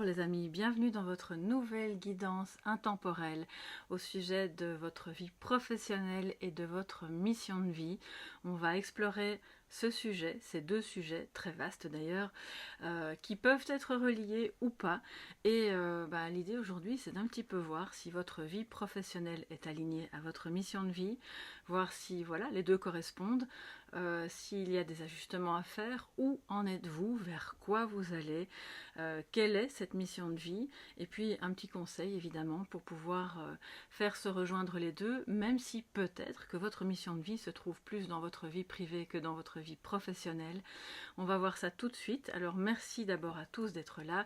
Bonjour les amis, bienvenue dans votre nouvelle guidance intemporelle au sujet de votre vie professionnelle et de votre mission de vie. On va explorer ce sujet, ces deux sujets, très vastes d'ailleurs, qui peuvent être reliés ou pas. Et l'idée aujourd'hui, c'est d'un petit peu voir si votre vie professionnelle est alignée à votre mission de vie, voir si voilà, les deux correspondent, s'il y a des ajustements à faire, où en êtes-vous, vers quoi vous allez, quelle est cette mission de vie, et puis un petit conseil évidemment pour pouvoir faire se rejoindre les deux, même si peut-être que votre mission de vie se trouve plus dans votre vie privée que dans votre vie professionnelle. On va voir ça tout de suite. Alors merci d'abord à tous d'être là,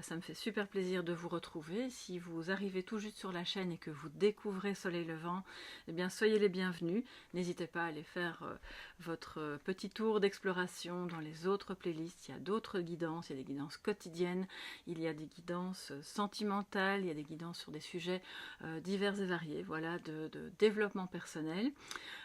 ça me fait super plaisir de vous retrouver. Si vous arrivez tout juste sur la chaîne et que vous découvrez Soleil Levant, eh bien soyez les bienvenus. N'hésitez pas à aller faire votre petit tour d'exploration dans les autres playlists. Il y a d'autres guidances, il y a des guidances quotidiennes, il y a des guidances sentimentales, il y a des guidances sur des sujets divers et variés, voilà, de développement personnel.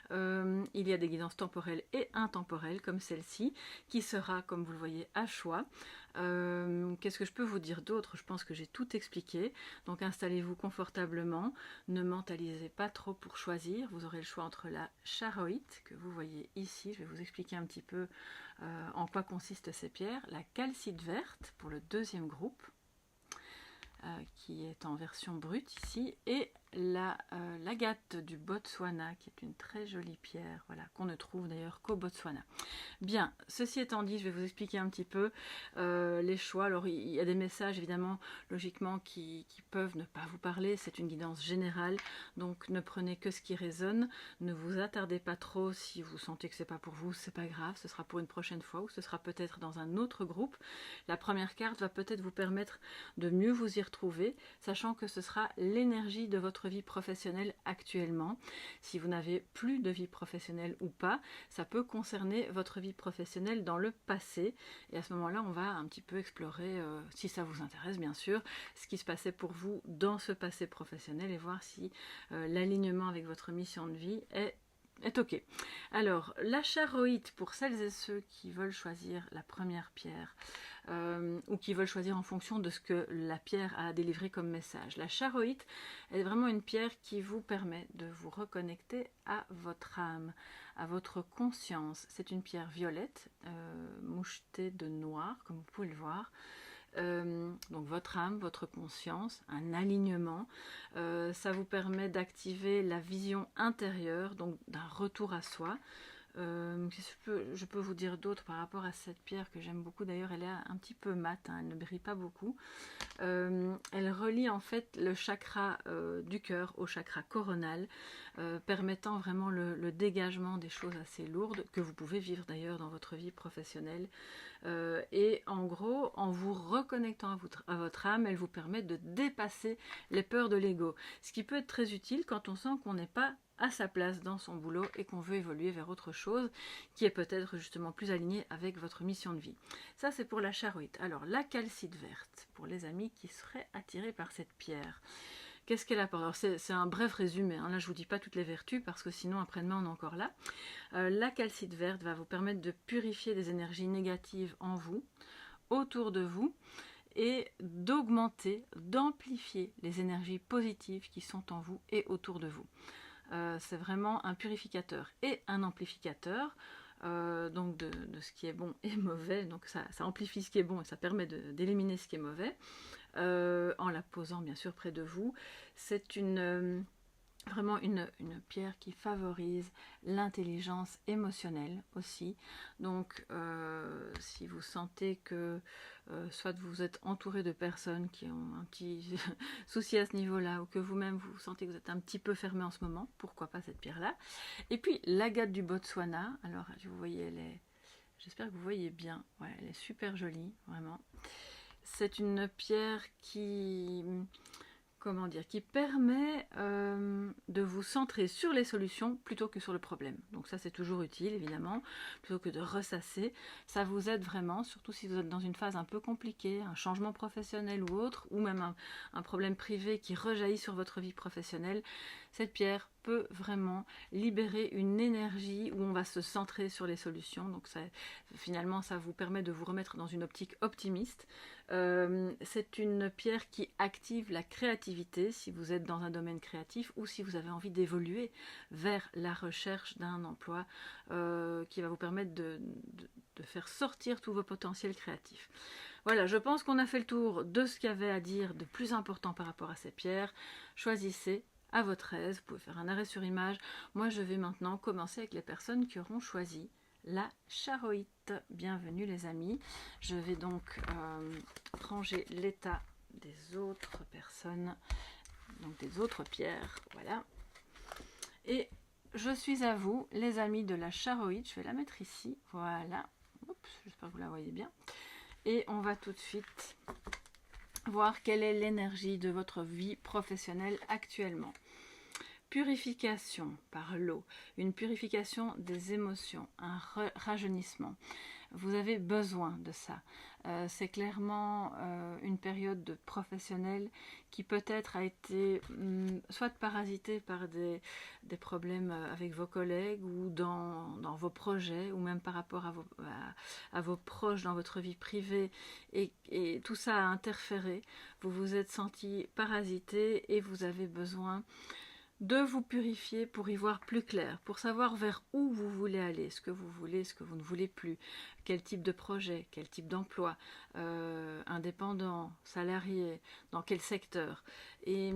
Il y a des guidances temporelles et intemporelles comme celle-ci, qui sera, comme vous le voyez, à choix. Qu'est-ce que je peux vous dire d'autre? Je pense que j'ai tout expliqué. Donc installez-vous confortablement, ne mentalisez pas trop pour choisir. Vous aurez le choix entre la charoïte, que vous voyez ici, je vais vous expliquer un petit peu en quoi consistent ces pierres, la calcite verte pour le deuxième groupe, qui est en version brute ici, et l'agate du Botswana, qui est une très jolie pierre, voilà, qu'on ne trouve d'ailleurs qu'au Botswana. Bien, ceci étant dit, je vais vous expliquer un petit peu les choix. Alors il y a des messages évidemment logiquement qui peuvent ne pas vous parler, c'est une guidance générale, donc ne prenez que ce qui résonne, ne vous attardez pas trop. Si vous sentez que c'est pas pour vous, c'est pas grave, ce sera pour une prochaine fois ou ce sera peut-être dans un autre groupe. La première carte va peut-être vous permettre de mieux vous y retrouver, sachant que ce sera l'énergie de votre vie professionnelle actuellement. Si vous n'avez plus de vie professionnelle ou pas, ça peut concerner votre vie professionnelle dans le passé, et à ce moment-là on va un petit peu explorer, si ça vous intéresse bien sûr, ce qui se passait pour vous dans ce passé professionnel et voir si l'alignement avec votre mission de vie est ok. Alors la charoïte, pour celles et ceux qui veulent choisir la première pierre ou qui veulent choisir en fonction de ce que la pierre a délivré comme message. La charoïte est vraiment une pierre qui vous permet de vous reconnecter à votre âme, à votre conscience. C'est une pierre violette, mouchetée de noir, comme vous pouvez le voir. Donc votre âme, votre conscience, un alignement, ça vous permet d'activer la vision intérieure, donc d'un retour à soi. Je peux vous dire d'autres par rapport à cette pierre que j'aime beaucoup, d'ailleurs elle est un petit peu mate, hein, elle ne brille pas beaucoup. Elle relie en fait le chakra du cœur au chakra coronal, permettant vraiment le dégagement des choses assez lourdes que vous pouvez vivre d'ailleurs dans votre vie professionnelle. Et en gros, en vous reconnectant à votre âme, elle vous permet de dépasser les peurs de l'ego, ce qui peut être très utile quand on sent qu'on n'est pas à sa place dans son boulot et qu'on veut évoluer vers autre chose qui est peut-être justement plus aligné avec votre mission de vie. Ça c'est pour la charoïte. Alors la calcite verte, pour les amis qui seraient attirés par cette pierre. Qu'est-ce qu'elle apporte? Alors c'est un bref résumé, hein. Là je ne vous dis pas toutes les vertus parce que sinon après-demain on est encore là. La calcite verte va vous permettre de purifier des énergies négatives en vous, autour de vous, et d'augmenter, d'amplifier les énergies positives qui sont en vous et autour de vous. C'est vraiment un purificateur et un amplificateur, donc de ce qui est bon et mauvais. Donc ça amplifie ce qui est bon et ça permet d'éliminer ce qui est mauvais, en la posant bien sûr près de vous. C'est vraiment une pierre qui favorise l'intelligence émotionnelle aussi. Donc si vous sentez que soit vous êtes entouré de personnes qui ont un petit souci à ce niveau-là, ou que vous-même vous sentez que vous êtes un petit peu fermé en ce moment, pourquoi pas cette pierre-là. Et puis l'agate du Botswana, alors vous voyez, j'espère que vous voyez bien, ouais, elle est super jolie, vraiment. C'est une pierre qui permet de vous centrer sur les solutions plutôt que sur le problème. Donc ça c'est toujours utile évidemment, plutôt que de ressasser. Ça vous aide vraiment, surtout si vous êtes dans une phase un peu compliquée, un changement professionnel ou autre, ou même un problème privé qui rejaillit sur votre vie professionnelle. cette pierre peut vraiment libérer une énergie où on va se centrer sur les solutions. Donc finalement, ça vous permet de vous remettre dans une optique optimiste. C'est une pierre qui active la créativité si vous êtes dans un domaine créatif ou si vous avez envie d'évoluer vers la recherche d'un emploi qui va vous permettre de faire sortir tous vos potentiels créatifs. Voilà, je pense qu'on a fait le tour de ce qu'il y avait à dire de plus important par rapport à ces pierres. Choisissez à votre aise, vous pouvez faire un arrêt sur image. Moi, je vais maintenant commencer avec les personnes qui auront choisi la charoïte. Bienvenue les amis. Je vais donc ranger l'état des autres personnes, donc des autres pierres. Voilà. Et je suis à vous, les amis de la charoïte. Je vais la mettre ici. Voilà. Oups, j'espère que vous la voyez bien. Et on va tout de suite voir quelle est l'énergie de votre vie professionnelle actuellement. Purification par l'eau, une purification des émotions, un rajeunissement. Vous avez besoin de ça. C'est clairement une période de professionnel qui peut-être a été soit parasitée par des problèmes avec vos collègues ou dans vos projets ou même par rapport à vos proches dans votre vie privée et tout ça a interféré. Vous vous êtes senti parasité et vous avez besoin de vous purifier pour y voir plus clair, pour savoir vers où vous voulez aller, ce que vous voulez, ce que vous ne voulez plus, quel type de projet, quel type d'emploi, indépendant, salarié, dans quel secteur. Et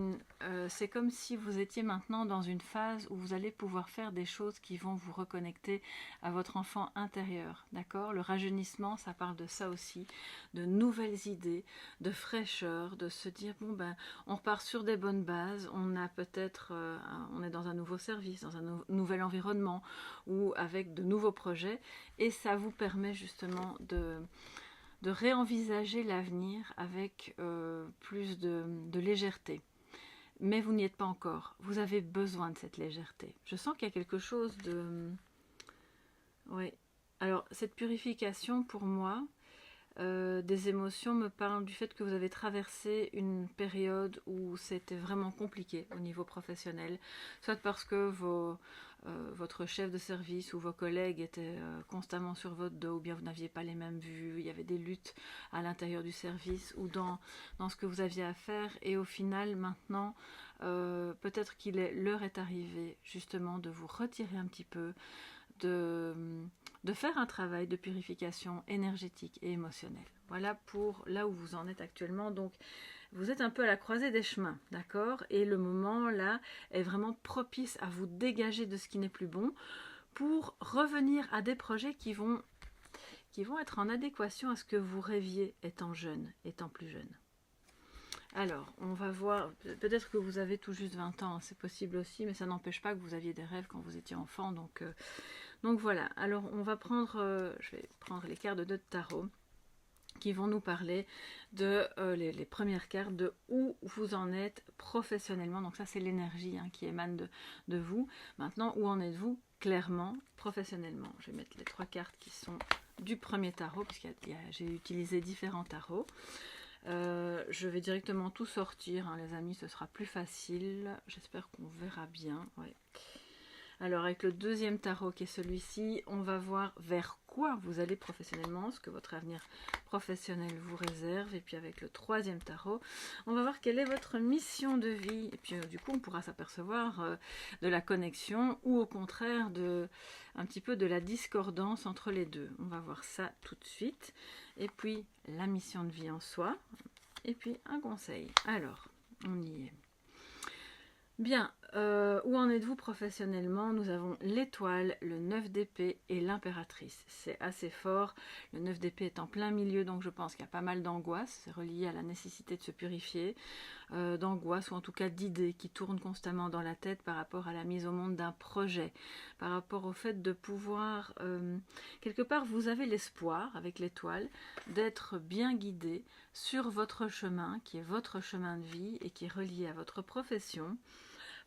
c'est comme si vous étiez maintenant dans une phase où vous allez pouvoir faire des choses qui vont vous reconnecter à votre enfant intérieur, d'accord? Le rajeunissement, ça parle de ça aussi, de nouvelles idées, de fraîcheur, de se dire, bon ben, on repart sur des bonnes bases, on a peut-être, on est dans un nouveau service, dans un nouvel environnement, ou avec de nouveaux projets, et ça vous permet justement de réenvisager l'avenir avec plus de légèreté. Mais vous n'y êtes pas encore. Vous avez besoin de cette légèreté. Je sens qu'il y a quelque chose de... Oui. Alors, cette purification, pour moi, des émotions me parle du fait que vous avez traversé une période où c'était vraiment compliqué au niveau professionnel, soit parce que votre chef de service ou vos collègues étaient constamment sur votre dos, ou bien vous n'aviez pas les mêmes vues, il y avait des luttes à l'intérieur du service ou dans ce que vous aviez à faire, et au final maintenant peut-être l'heure est arrivée justement de vous retirer un petit peu, de faire un travail de purification énergétique et émotionnelle. Voilà pour là où vous en êtes actuellement. Donc, vous êtes un peu à la croisée des chemins, d'accord? Et le moment, là, est vraiment propice à vous dégager de ce qui n'est plus bon pour revenir à des projets qui vont être en adéquation à ce que vous rêviez étant jeune, étant plus jeune. Alors, on va voir, peut-être que vous avez tout juste 20 ans, c'est possible aussi, mais ça n'empêche pas que vous aviez des rêves quand vous étiez enfant, donc voilà. Alors, on va prendre, je vais prendre les cartes de tarot qui vont nous parler de les premières cartes de où vous en êtes professionnellement. Donc ça, c'est l'énergie qui émane de vous. Maintenant, où en êtes-vous clairement professionnellement? Je vais mettre les 3 cartes qui sont du premier tarot, puisque j'ai utilisé différents tarots. Je vais directement tout sortir, les amis, ce sera plus facile. J'espère qu'on verra bien. Ouais. Alors avec le deuxième tarot qui est celui-ci, on va voir vers quoi vous allez professionnellement, ce que votre avenir professionnel vous réserve. Et puis avec le troisième tarot, on va voir quelle est votre mission de vie. Et puis du coup, on pourra s'apercevoir de la connexion ou au contraire un petit peu de la discordance entre les deux. On va voir ça tout de suite. Et puis la mission de vie en soi. Et puis un conseil. Alors, on y est. Bien, où en êtes-vous professionnellement? Nous avons l'étoile, le 9 d'épée et l'impératrice. C'est assez fort. Le 9 d'épée est en plein milieu, donc je pense qu'il y a pas mal d'angoisse. C'est relié à la nécessité de se purifier, d'angoisse ou en tout cas d'idées qui tournent constamment dans la tête par rapport à la mise au monde d'un projet, par rapport au fait de pouvoir... quelque part, vous avez l'espoir, avec l'étoile, d'être bien guidé sur votre chemin, qui est votre chemin de vie et qui est relié à votre profession,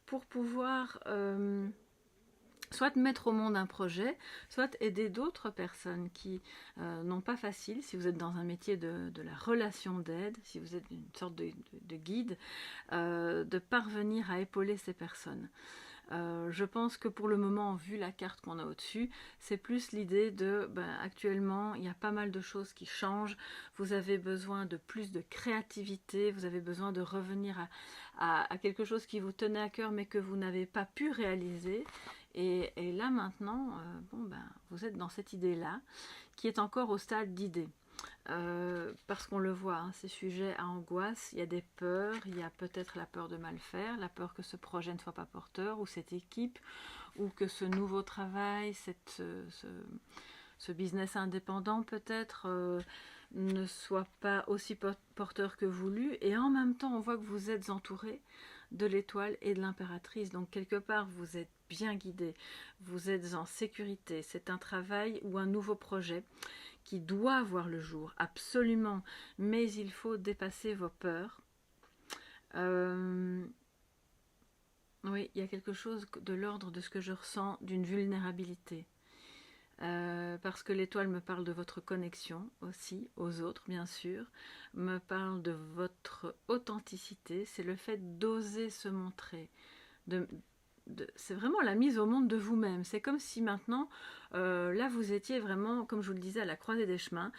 pour pouvoir soit mettre au monde un projet, soit aider d'autres personnes qui n'ont pas facile, si vous êtes dans un métier de la relation d'aide, si vous êtes une sorte de guide, de parvenir à épauler ces personnes. Je pense que pour le moment, vu la carte qu'on a au-dessus, c'est plus l'idée de, actuellement, il y a pas mal de choses qui changent, vous avez besoin de plus de créativité, vous avez besoin de revenir à quelque chose qui vous tenait à cœur mais que vous n'avez pas pu réaliser. Et là maintenant, vous êtes dans cette idée-là, qui est encore au stade d'idée. Parce qu'on le voit, hein, ces sujets à angoisse, il y a des peurs, il y a peut-être la peur de mal faire, la peur que ce projet ne soit pas porteur, ou cette équipe, ou que ce nouveau travail, ce business indépendant peut-être ne soit pas aussi porteur que voulu. Et en même temps, on voit que vous êtes entouré de l'étoile et de l'impératrice. Donc quelque part, vous êtes bien guidé, vous êtes en sécurité. C'est un travail ou un nouveau projet qui doit voir le jour, absolument. Mais il faut dépasser vos peurs. Oui, il y a quelque chose de l'ordre de ce que je ressens, d'une vulnérabilité. Parce que l'étoile me parle de votre connexion aussi, aux autres bien sûr, me parle de votre authenticité, c'est le fait d'oser se montrer, c'est vraiment la mise au monde de vous-même. C'est comme si maintenant, là vous étiez vraiment, comme je vous le disais, à la croisée des chemins.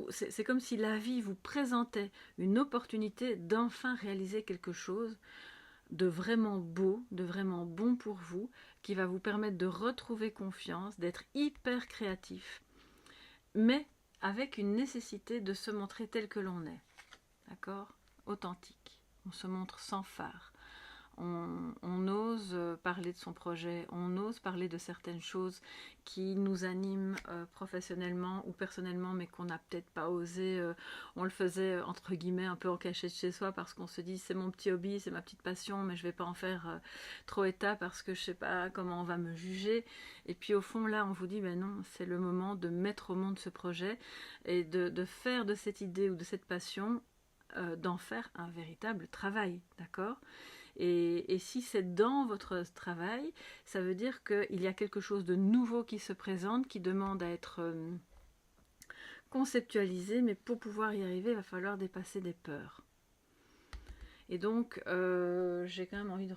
C'est comme si la vie vous présentait une opportunité d'enfin réaliser quelque chose de vraiment beau, de vraiment bon pour vous, qui va vous permettre de retrouver confiance, d'être hyper créatif, mais avec une nécessité de se montrer tel que l'on est. D'accord ? Authentique. On se montre sans phare. On ose parler de son projet, on ose parler de certaines choses qui nous animent professionnellement ou personnellement, mais qu'on n'a peut-être pas osé. On le faisait entre guillemets un peu en cachette chez soi parce qu'on se dit c'est mon petit hobby, c'est ma petite passion, mais je vais pas en faire trop état parce que je sais pas comment on va me juger. Et puis au fond là, on vous dit ben non, c'est le moment de mettre au monde ce projet et de faire de cette idée ou de cette passion, d'en faire un véritable travail, d'accord ? Et si c'est dans votre travail, ça veut dire qu'il y a quelque chose de nouveau qui se présente, qui demande à être conceptualisé, mais pour pouvoir y arriver, il va falloir dépasser des peurs. Et donc, j'ai quand même envie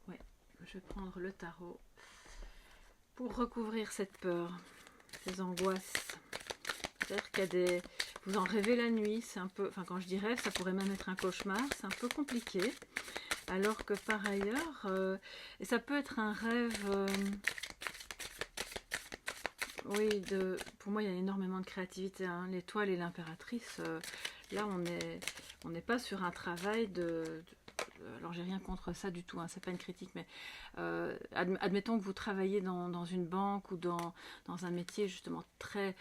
ouais, je vais prendre le tarot pour recouvrir cette peur, ces angoisses. C'est-à-dire qu'il y a des... Vous en rêvez la nuit, c'est un peu... Enfin, quand je dis rêve, ça pourrait même être un cauchemar, c'est un peu compliqué. Alors que par ailleurs, et ça peut être un rêve... oui, pour moi, il y a énormément de créativité. Hein. L'étoile et l'impératrice, là, on n'est pas sur un travail alors, j'ai rien contre ça du tout, hein, c'est pas une critique, mais admettons que vous travaillez dans une banque ou dans un métier justement très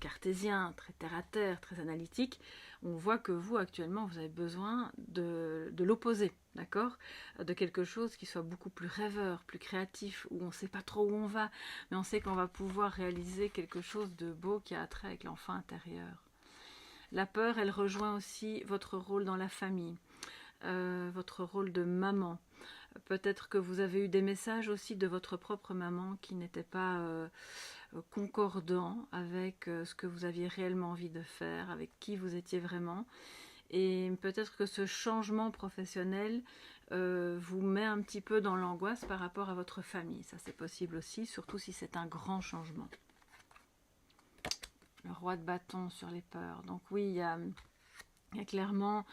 cartésien, très terre-à-terre, très analytique. On voit que vous, actuellement, vous avez besoin de l'opposé, d'accord ? De quelque chose qui soit beaucoup plus rêveur, plus créatif, où on ne sait pas trop où on va, mais on sait qu'on va pouvoir réaliser quelque chose de beau qui a trait avec l'enfant intérieur. La peur, elle rejoint aussi votre rôle dans la famille, votre rôle de maman. Peut-être que vous avez eu des messages aussi de votre propre maman qui n'étaient pas concordants avec ce que vous aviez réellement envie de faire, avec qui vous étiez vraiment. Et peut-être que ce changement professionnel vous met un petit peu dans l'angoisse par rapport à votre famille. Ça, c'est possible aussi, surtout si c'est un grand changement. Le roi de bâton sur les peurs. Donc oui, il y a clairement...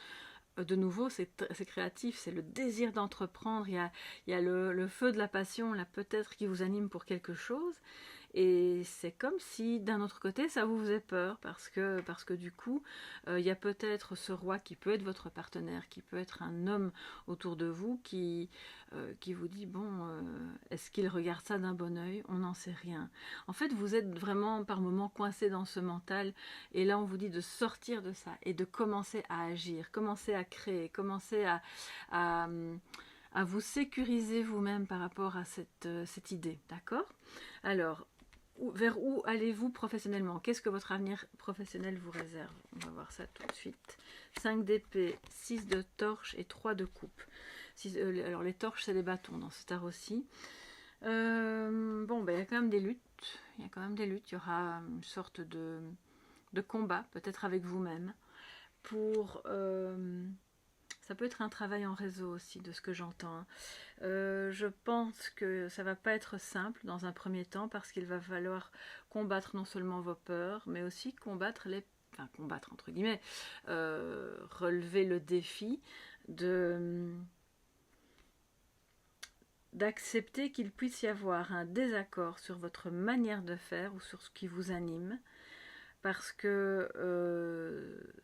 De nouveau, c'est créatif, c'est le désir d'entreprendre, il y a le feu de la passion, là peut-être qui vous anime pour quelque chose, et c'est comme si d'un autre côté ça vous faisait peur, parce que du coup, il y a peut-être ce roi qui peut être votre partenaire, qui peut être un homme autour de vous qui vous dit, bon, est-ce qu'il regarde ça d'un bon œil? On n'en sait rien. En fait, vous êtes vraiment par moments coincé dans ce mental, et là on vous dit de sortir de ça, et de commencer à agir, commencer à créer, commencer à vous sécuriser vous-même par rapport à cette idée, d'accord? Alors, vers où allez-vous professionnellement? Qu'est-ce que votre avenir professionnel vous réserve? On va voir ça tout de suite. 5 d'épée, 6 de torche et 3 de coupe. Alors les torches, c'est les bâtons dans ce tarot aussi. Bon, ben, il y a quand même des luttes. Il y a quand même des luttes. Il y aura une sorte de combat, peut-être avec vous-même, pour... ça peut être un travail en réseau aussi, de ce que j'entends. Je pense que ça va pas être simple dans un premier temps, parce qu'il va falloir combattre non seulement vos peurs, mais aussi combattre les... Enfin, combattre entre guillemets, relever le défi d'accepter qu'il puisse y avoir un désaccord sur votre manière de faire ou sur ce qui vous anime, parce que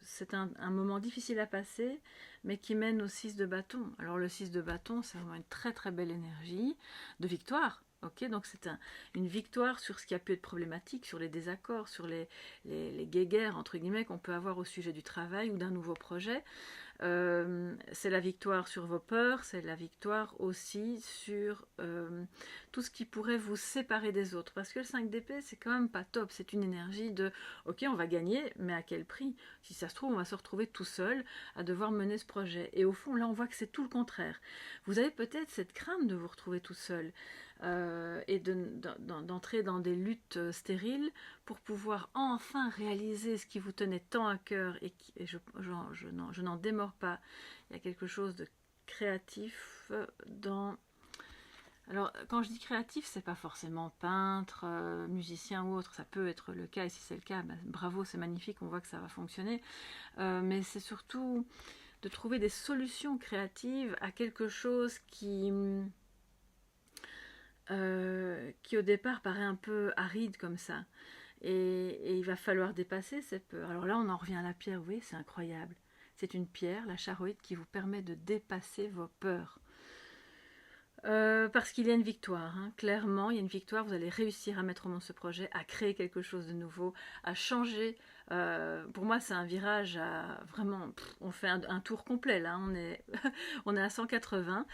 c'est un moment difficile à passer, mais qui mène au 6 de bâton. Alors le 6 de bâton, c'est vraiment une très très belle énergie de victoire. Ok, donc c'est une victoire sur ce qui a pu être problématique, sur les désaccords, sur les guéguerres entre guillemets qu'on peut avoir au sujet du travail ou d'un nouveau projet. C'est la victoire sur vos peurs, c'est la victoire aussi sur tout ce qui pourrait vous séparer des autres. Parce que le 5 d'épée, c'est quand même pas top. C'est une énergie de « Ok, on va gagner, mais à quel prix ?» Si ça se trouve, on va se retrouver tout seul à devoir mener ce projet. Et au fond, là, on voit que c'est tout le contraire. Vous avez peut-être cette crainte de vous retrouver tout seul et d'entrer dans des luttes stériles pour pouvoir enfin réaliser ce qui vous tenait tant à cœur et je n'en démords pas. Il y a quelque chose de créatif dans... Alors, quand je dis créatif, c'est pas forcément peintre, musicien ou autre, ça peut être le cas, et si c'est le cas, ben, bravo, c'est magnifique, on voit que ça va fonctionner, mais c'est surtout de trouver des solutions créatives à quelque chose qui au départ paraît un peu aride comme ça. Et il va falloir dépasser ces peurs. Alors là, on en revient à la pierre, oui, c'est incroyable. C'est une pierre, la charoïde, qui vous permet de dépasser vos peurs. Parce qu'il y a une victoire, hein. Clairement, il y a une victoire, vous allez réussir à mettre au monde ce projet, à créer quelque chose de nouveau, à changer. Pour moi, c'est un virage à vraiment... on fait un tour complet, là, on est à 180.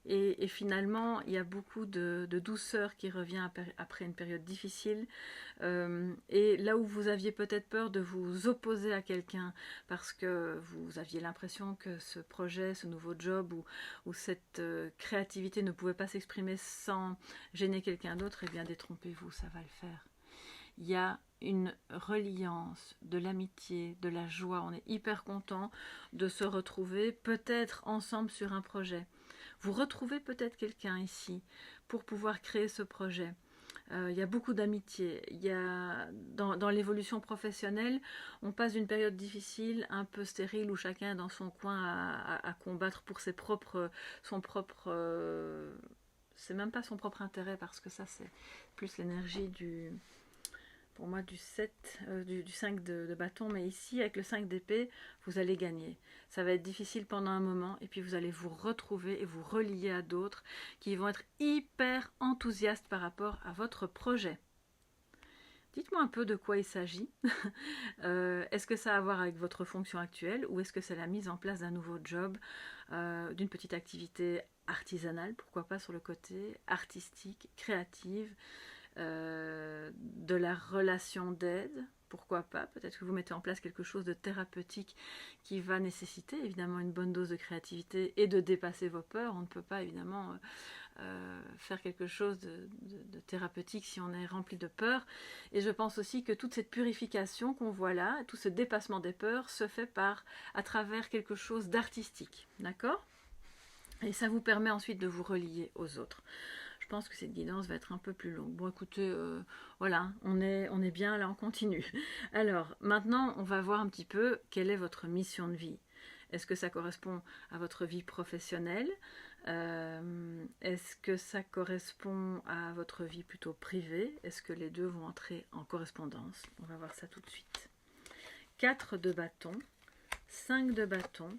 Et finalement, il y a beaucoup de douceur qui revient après une période difficile. Et là où vous aviez peut-être peur de vous opposer à quelqu'un parce que vous aviez l'impression que ce projet, ce nouveau job ou cette créativité ne pouvait pas s'exprimer sans gêner quelqu'un d'autre, eh bien détrompez-vous, ça va le faire. Il y a une reliance, de l'amitié, de la joie. On est hyper content de se retrouver peut-être ensemble sur un projet. Vous retrouvez peut-être quelqu'un ici pour pouvoir créer ce projet. Il y a beaucoup d'amitié. Il y a dans l'évolution professionnelle, on passe d'une période difficile, un peu stérile, où chacun est dans son coin à combattre pour son propre, c'est même pas son propre intérêt, parce que ça c'est plus l'énergie pour moi du 7, du 5 de bâton, mais ici avec le 5 d'épée, vous allez gagner. Ça va être difficile pendant un moment, et puis vous allez vous retrouver et vous relier à d'autres qui vont être hyper enthousiastes par rapport à votre projet. Dites-moi un peu de quoi il s'agit. Est-ce que ça a à voir avec votre fonction actuelle, ou est-ce que c'est la mise en place d'un nouveau job, d'une petite activité artisanale, pourquoi pas sur le côté artistique, créative, de la relation d'aide, pourquoi pas, peut-être que vous mettez en place quelque chose de thérapeutique qui va nécessiter évidemment une bonne dose de créativité et de dépasser vos peurs. On ne peut pas évidemment faire quelque chose de thérapeutique si on est rempli de peur. Et je pense aussi que toute cette purification qu'on voit là, tout ce dépassement des peurs se fait à travers quelque chose d'artistique, d'accord ? Et ça vous permet ensuite de vous relier aux autres. Je pense que cette guidance va être un peu plus longue. Bon, écoutez, voilà, on est bien, là, on continue. Alors, maintenant, on va voir un petit peu quelle est votre mission de vie. Est-ce que ça correspond à votre vie professionnelle ? Est-ce que ça correspond à votre vie plutôt privée ? Est-ce que les deux vont entrer en correspondance ? On va voir ça tout de suite. 4 de bâton, 5 de bâton,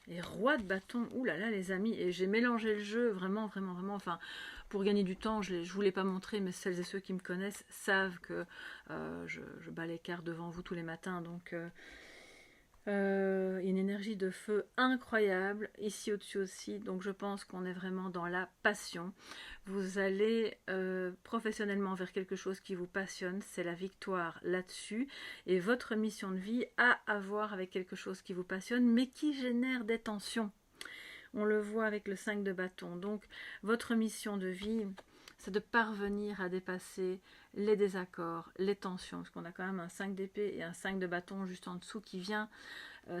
et roi de bâton. Ouh là là, les amis, et j'ai mélangé le jeu vraiment, vraiment, vraiment, enfin... Pour gagner du temps, je ne vous l'ai pas montré, mais celles et ceux qui me connaissent savent que je bats les cartes devant vous tous les matins. Donc, il y a une énergie de feu incroyable, ici au-dessus aussi. Donc, je pense qu'on est vraiment dans la passion. Vous allez professionnellement vers quelque chose qui vous passionne. C'est la victoire là-dessus. Et votre mission de vie a à voir avec quelque chose qui vous passionne, mais qui génère des tensions. On le voit avec le 5 de bâton. Donc, votre mission de vie, c'est de parvenir à dépasser les désaccords, les tensions, parce qu'on a quand même un 5 d'épée et un 5 de bâton juste en dessous qui vient,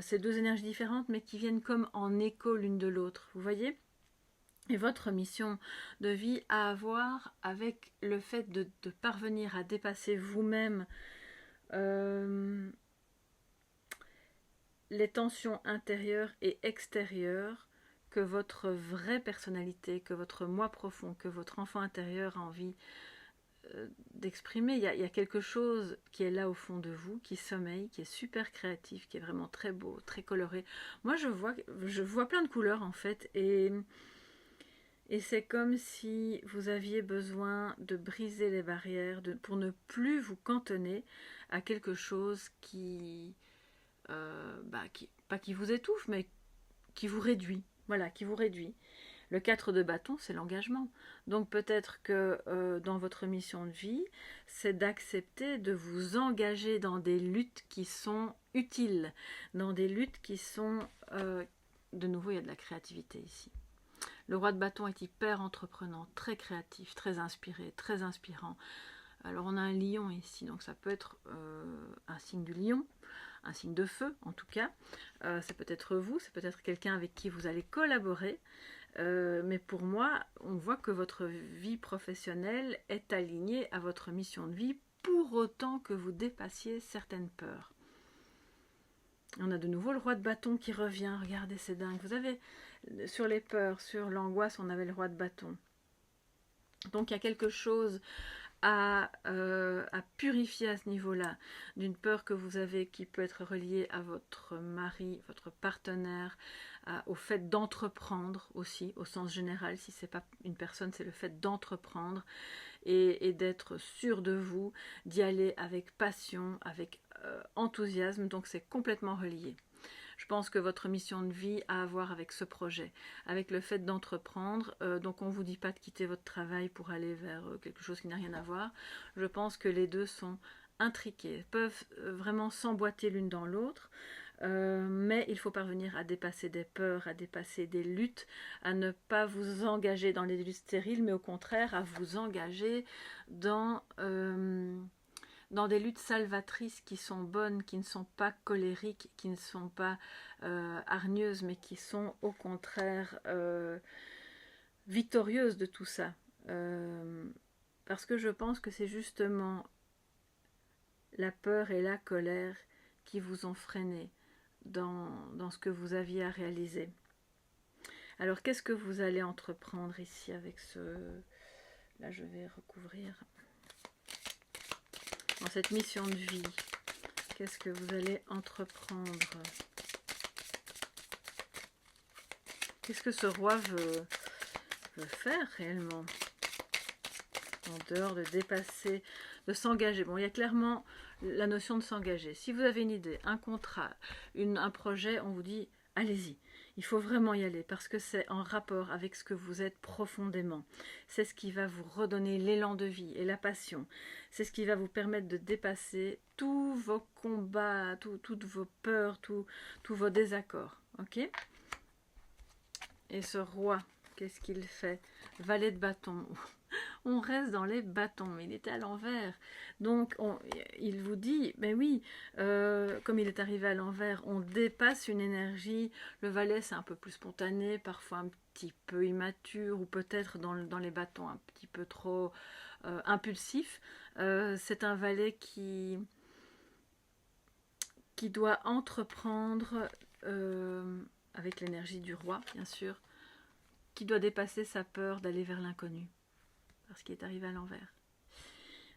c'est deux énergies différentes, mais qui viennent comme en écho l'une de l'autre, vous voyez? Et votre mission de vie a à voir avec le fait de parvenir à dépasser vous-même les tensions intérieures et extérieures que votre vraie personnalité, que votre moi profond, que votre enfant intérieur a envie d'exprimer. Il y a quelque chose qui est là au fond de vous, qui sommeille, qui est super créatif, qui est vraiment très beau, très coloré. Moi, je vois plein de couleurs en fait, et c'est comme si vous aviez besoin de briser les barrières pour ne plus vous cantonner à quelque chose pas qui vous étouffe, mais qui vous réduit. Voilà, qui vous réduit. Le 4 de bâton, c'est l'engagement. Donc peut-être que dans votre mission de vie, c'est d'accepter de vous engager dans des luttes qui sont utiles, dans des luttes qui sont... de nouveau, il y a de la créativité ici. Le roi de bâton est hyper entreprenant, très créatif, très inspiré, très inspirant. Alors on a un lion ici, donc ça peut être un signe du lion, un signe de feu en tout cas. Ça peut être vous, c'est peut-être quelqu'un avec qui vous allez collaborer. Mais pour moi, on voit que votre vie professionnelle est alignée à votre mission de vie pour autant que vous dépassiez certaines peurs. On a de nouveau le roi de bâton qui revient. Regardez, c'est dingue. Vous avez sur les peurs, sur l'angoisse, on avait le roi de bâton. Donc il y a quelque chose à purifier à ce niveau-là, d'une peur que vous avez qui peut être reliée à votre mari, votre partenaire, au fait d'entreprendre aussi, au sens général. Si ce n'est pas une personne, c'est le fait d'entreprendre et d'être sûr de vous, d'y aller avec passion, avec enthousiasme, donc c'est complètement relié. Je pense que votre mission de vie a à voir avec ce projet, avec le fait d'entreprendre. Donc on ne vous dit pas de quitter votre travail pour aller vers quelque chose qui n'a rien à voir. Je pense que les deux sont intriqués, peuvent vraiment s'emboîter l'une dans l'autre. Mais il faut parvenir à dépasser des peurs, à dépasser des luttes, à ne pas vous engager dans les luttes stériles, mais au contraire à vous engager dans des luttes salvatrices qui sont bonnes, qui ne sont pas colériques, qui ne sont pas hargneuses, mais qui sont au contraire victorieuses de tout ça. Parce que je pense que c'est justement la peur et la colère qui vous ont freiné dans ce que vous aviez à réaliser. Alors qu'est-ce que vous allez entreprendre ici avec ce... Là je vais recouvrir... Dans cette mission de vie, qu'est-ce que vous allez entreprendre? Qu'est-ce que ce roi veut faire réellement? En dehors de dépasser, de s'engager. Bon, il y a clairement la notion de s'engager. Si vous avez une idée, un contrat, un projet, on vous dit, allez-y. Il faut vraiment y aller parce que c'est en rapport avec ce que vous êtes profondément. C'est ce qui va vous redonner l'élan de vie et la passion. C'est ce qui va vous permettre de dépasser tous vos combats, toutes vos peurs, tous vos désaccords. Ok? Et ce roi, qu'est-ce qu'il fait? Valet de bâton. On reste dans les bâtons, mais il était à l'envers. Donc, il vous dit, mais oui, comme il est arrivé à l'envers, on dépasse une énergie. Le valet, c'est un peu plus spontané, parfois un petit peu immature, ou peut-être dans les bâtons un petit peu trop impulsif. C'est un valet qui doit entreprendre, avec l'énergie du roi, bien sûr, qui doit dépasser sa peur d'aller vers l'inconnu. Parce qu'il est arrivé à l'envers.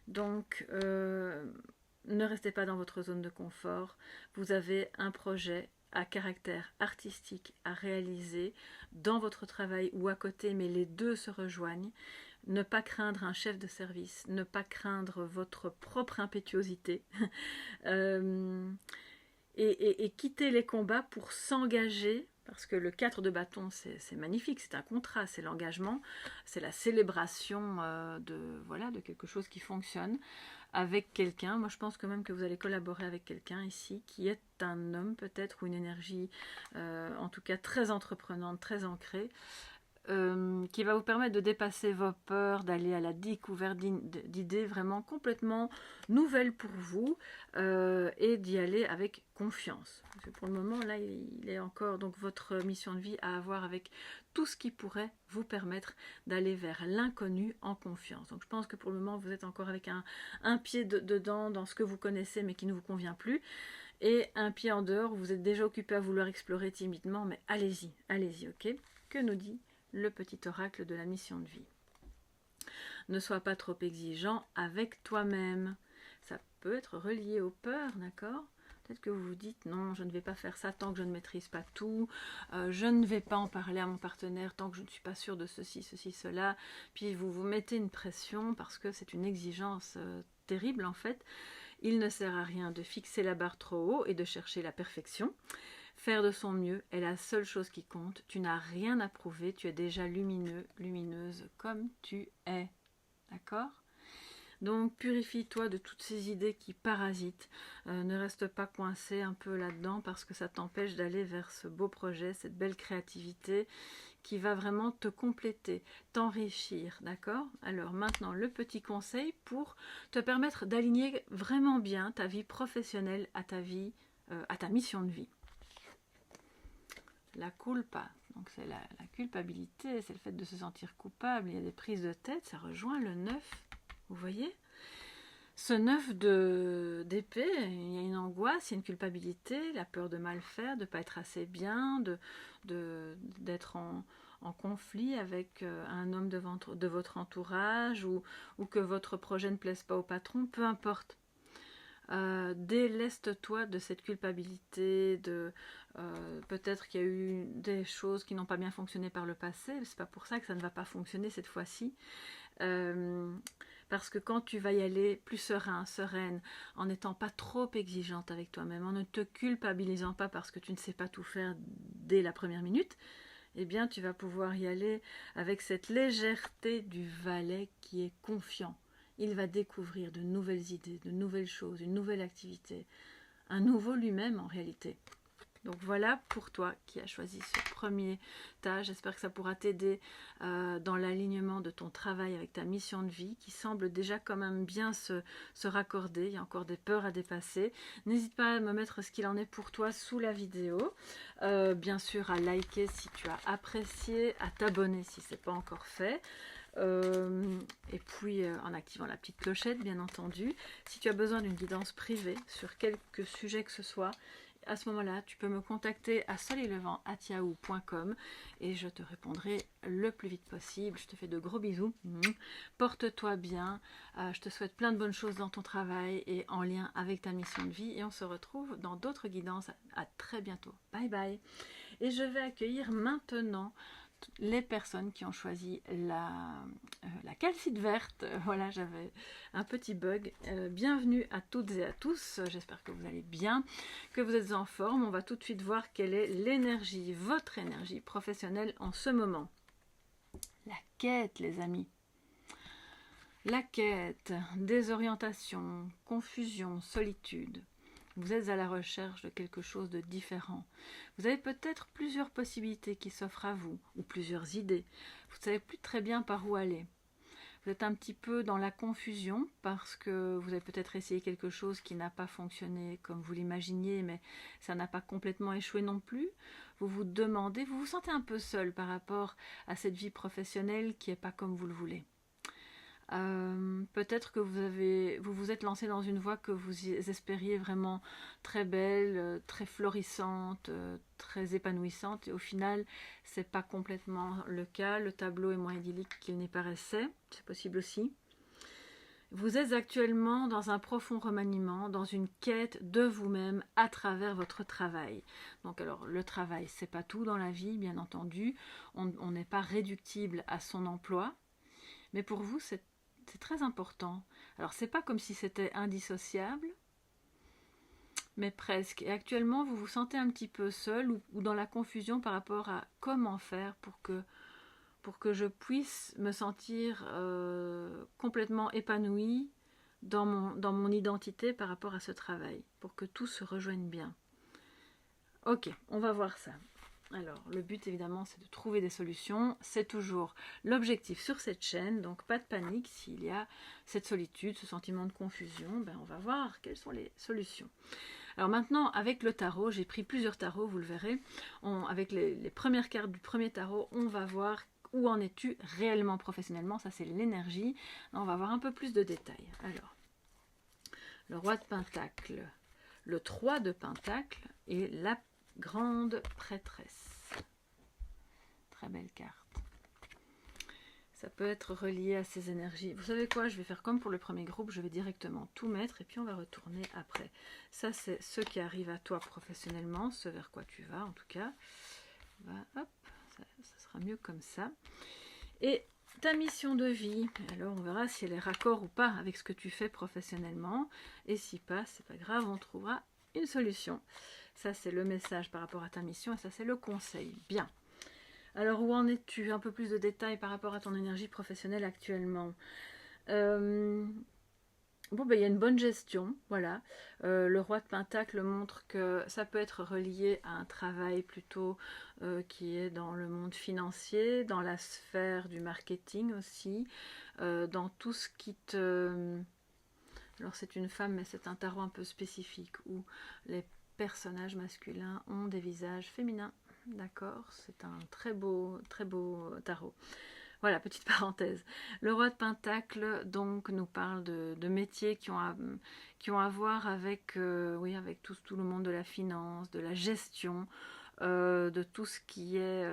Donc, ne restez pas dans votre zone de confort. Vous avez un projet à caractère artistique à réaliser dans votre travail ou à côté, mais les deux se rejoignent. Ne pas craindre un chef de service, ne pas craindre votre propre impétuosité. Et quitter les combats pour s'engager. Parce que le 4 de bâton, c'est magnifique, c'est un contrat, c'est l'engagement, c'est la célébration de quelque chose qui fonctionne. avec quelqu'un. Moi, je pense quand même que vous allez collaborer avec quelqu'un ici, qui est un homme peut-être, ou une énergie, en tout cas très entreprenante, très ancrée, qui va vous permettre de dépasser vos peurs, d'aller à la découverte d'idées vraiment complètement nouvelles pour vous, et d'y aller avec confiance. Parce que pour le moment, là, il est encore donc votre mission de vie à avoir avec tout ce qui pourrait vous permettre d'aller vers l'inconnu en confiance. Donc je pense que pour le moment, vous êtes encore avec un pied dedans, dans ce que vous connaissez mais qui ne vous convient plus, et un pied en dehors, vous êtes déjà occupé à vouloir explorer timidement, mais allez-y, allez-y, ok? Que nous dit le petit oracle de la mission de vie? Ne sois pas trop exigeant avec toi-même. Ça peut être relié aux peurs, d'accord? Peut-être que vous vous dites non, je ne vais pas faire ça tant que je ne maîtrise pas tout, je ne vais pas en parler à mon partenaire tant que je ne suis pas sûre de ceci, cela. Puis vous vous mettez une pression parce que c'est une exigence terrible en fait. Il ne sert à rien de fixer la barre trop haut et de chercher la perfection. Faire de son mieux est la seule chose qui compte. Tu n'as rien à prouver, tu es déjà lumineux, lumineuse comme tu es. D'accord? Donc purifie-toi de toutes ces idées qui parasitent. Ne reste pas coincé un peu là-dedans parce que ça t'empêche d'aller vers ce beau projet, cette belle créativité qui va vraiment te compléter, t'enrichir. D'accord? Alors maintenant, le petit conseil pour te permettre d'aligner vraiment bien ta vie professionnelle à ta vie, à ta mission de vie. La culpa, donc c'est la culpabilité, c'est le fait de se sentir coupable, il y a des prises de tête, ça rejoint le 9, vous voyez? Ce 9 d'épée, il y a une angoisse, il y a une culpabilité, la peur de mal faire, de ne pas être assez bien, d'être en conflit avec un homme de votre entourage, ou que votre projet ne plaise pas au patron, peu importe. Déleste-toi de cette culpabilité, peut-être qu'il y a eu des choses qui n'ont pas bien fonctionné par le passé, c'est pas pour ça que ça ne va pas fonctionner cette fois-ci, parce que quand tu vas y aller plus sereine, en n'étant pas trop exigeante avec toi-même, en ne te culpabilisant pas parce que tu ne sais pas tout faire dès la première minute, eh bien tu vas pouvoir y aller avec cette légèreté du valet qui est confiant. Il va découvrir de nouvelles idées, de nouvelles choses, une nouvelle activité, un nouveau lui-même en réalité. Donc voilà pour toi qui as choisi ce premier tas. J'espère que ça pourra t'aider dans l'alignement de ton travail avec ta mission de vie qui semble déjà quand même bien se raccorder. Il y a encore des peurs à dépasser. N'hésite pas à me mettre ce qu'il en est pour toi sous la vidéo. Bien sûr à liker si tu as apprécié, à t'abonner si ce n'est pas encore fait. Et puis en activant la petite clochette bien entendu. Si tu as besoin d'une guidance privée sur quelque sujet que ce soit, à ce moment-là, tu peux me contacter à soleillevent@yahoo.com et je te répondrai le plus vite possible. Je te fais de gros bisous. Porte-toi bien. Je te souhaite plein de bonnes choses dans ton travail et en lien avec ta mission de vie. Et on se retrouve dans d'autres guidances. À très bientôt. Bye bye. Et je vais accueillir maintenant les personnes qui ont choisi la calcite verte. Voilà, j'avais un petit bug. Bienvenue à toutes et à tous. J'espère que vous allez bien, que vous êtes en forme. On va tout de suite voir quelle est l'énergie, votre énergie professionnelle en ce moment. La quête, les amis. La quête, désorientation, confusion, solitude. Vous êtes à la recherche de quelque chose de différent. Vous avez peut-être plusieurs possibilités qui s'offrent à vous, ou plusieurs idées. Vous ne savez plus très bien par où aller. Vous êtes un petit peu dans la confusion parce que vous avez peut-être essayé quelque chose qui n'a pas fonctionné comme vous l'imaginiez, mais ça n'a pas complètement échoué non plus. Vous vous demandez, vous vous sentez un peu seul par rapport à cette vie professionnelle qui n'est pas comme vous le voulez. Peut-être que vous vous êtes lancé dans une voie que vous espériez vraiment très belle, très florissante, très épanouissante, et au final c'est pas complètement le cas. Le tableau est moins idyllique qu'il n'y paraissait, c'est possible aussi. Vous êtes actuellement dans un profond remaniement, dans une quête de vous-même à travers votre travail. Donc alors le travail c'est pas tout dans la vie, bien entendu, on n'est pas réductible à son emploi, mais pour vous c'est très important. Alors, c'est pas comme si c'était indissociable, mais presque. Et actuellement, vous vous sentez un petit peu seul ou dans la confusion par rapport à comment faire pour que je puisse me sentir complètement épanouie, dans mon identité par rapport à ce travail, pour que tout se rejoigne bien. Ok, on va voir ça. Alors, le but évidemment, c'est de trouver des solutions. C'est toujours l'objectif sur cette chaîne, donc pas de panique s'il y a cette solitude, ce sentiment de confusion. Ben, on va voir quelles sont les solutions. Alors maintenant, avec le tarot, j'ai pris plusieurs tarots, vous le verrez. Avec les premières cartes du premier tarot, on va voir où en es-tu réellement professionnellement. Ça, c'est l'énergie. On va voir un peu plus de détails. Alors, le roi de Pentacle, le 3 de Pentacle et la grande prêtresse. Très belle carte. Ça peut être relié à ces énergies. Vous savez quoi, je vais faire comme pour le premier groupe, je vais directement tout mettre et puis on va retourner après. Ça, c'est ce qui arrive à toi professionnellement, ce vers quoi tu vas en tout cas. Hop, ça sera mieux comme ça. Et ta mission de vie, alors on verra si elle est raccord ou pas avec ce que tu fais professionnellement. Et si pas, c'est pas grave, on trouvera une solution. Ça, c'est le message par rapport à ta mission et ça, c'est le conseil. Bien. Alors, où en es-tu? Un peu plus de détails par rapport à ton énergie professionnelle actuellement. Bon, ben, il y a une bonne gestion, voilà. Le roi de Pentacle montre que ça peut être relié à un travail plutôt qui est dans le monde financier, dans la sphère du marketing aussi, dans tout ce qui te... Alors, c'est une femme, mais c'est un tarot un peu spécifique où les personnages masculins ont des visages féminins. D'accord, c'est un très beau tarot. Voilà, petite parenthèse. Le roi de Pentacle, donc, nous parle de métiers qui ont à voir avec, oui, avec tout le monde de la finance, de la gestion, de tout ce qui est,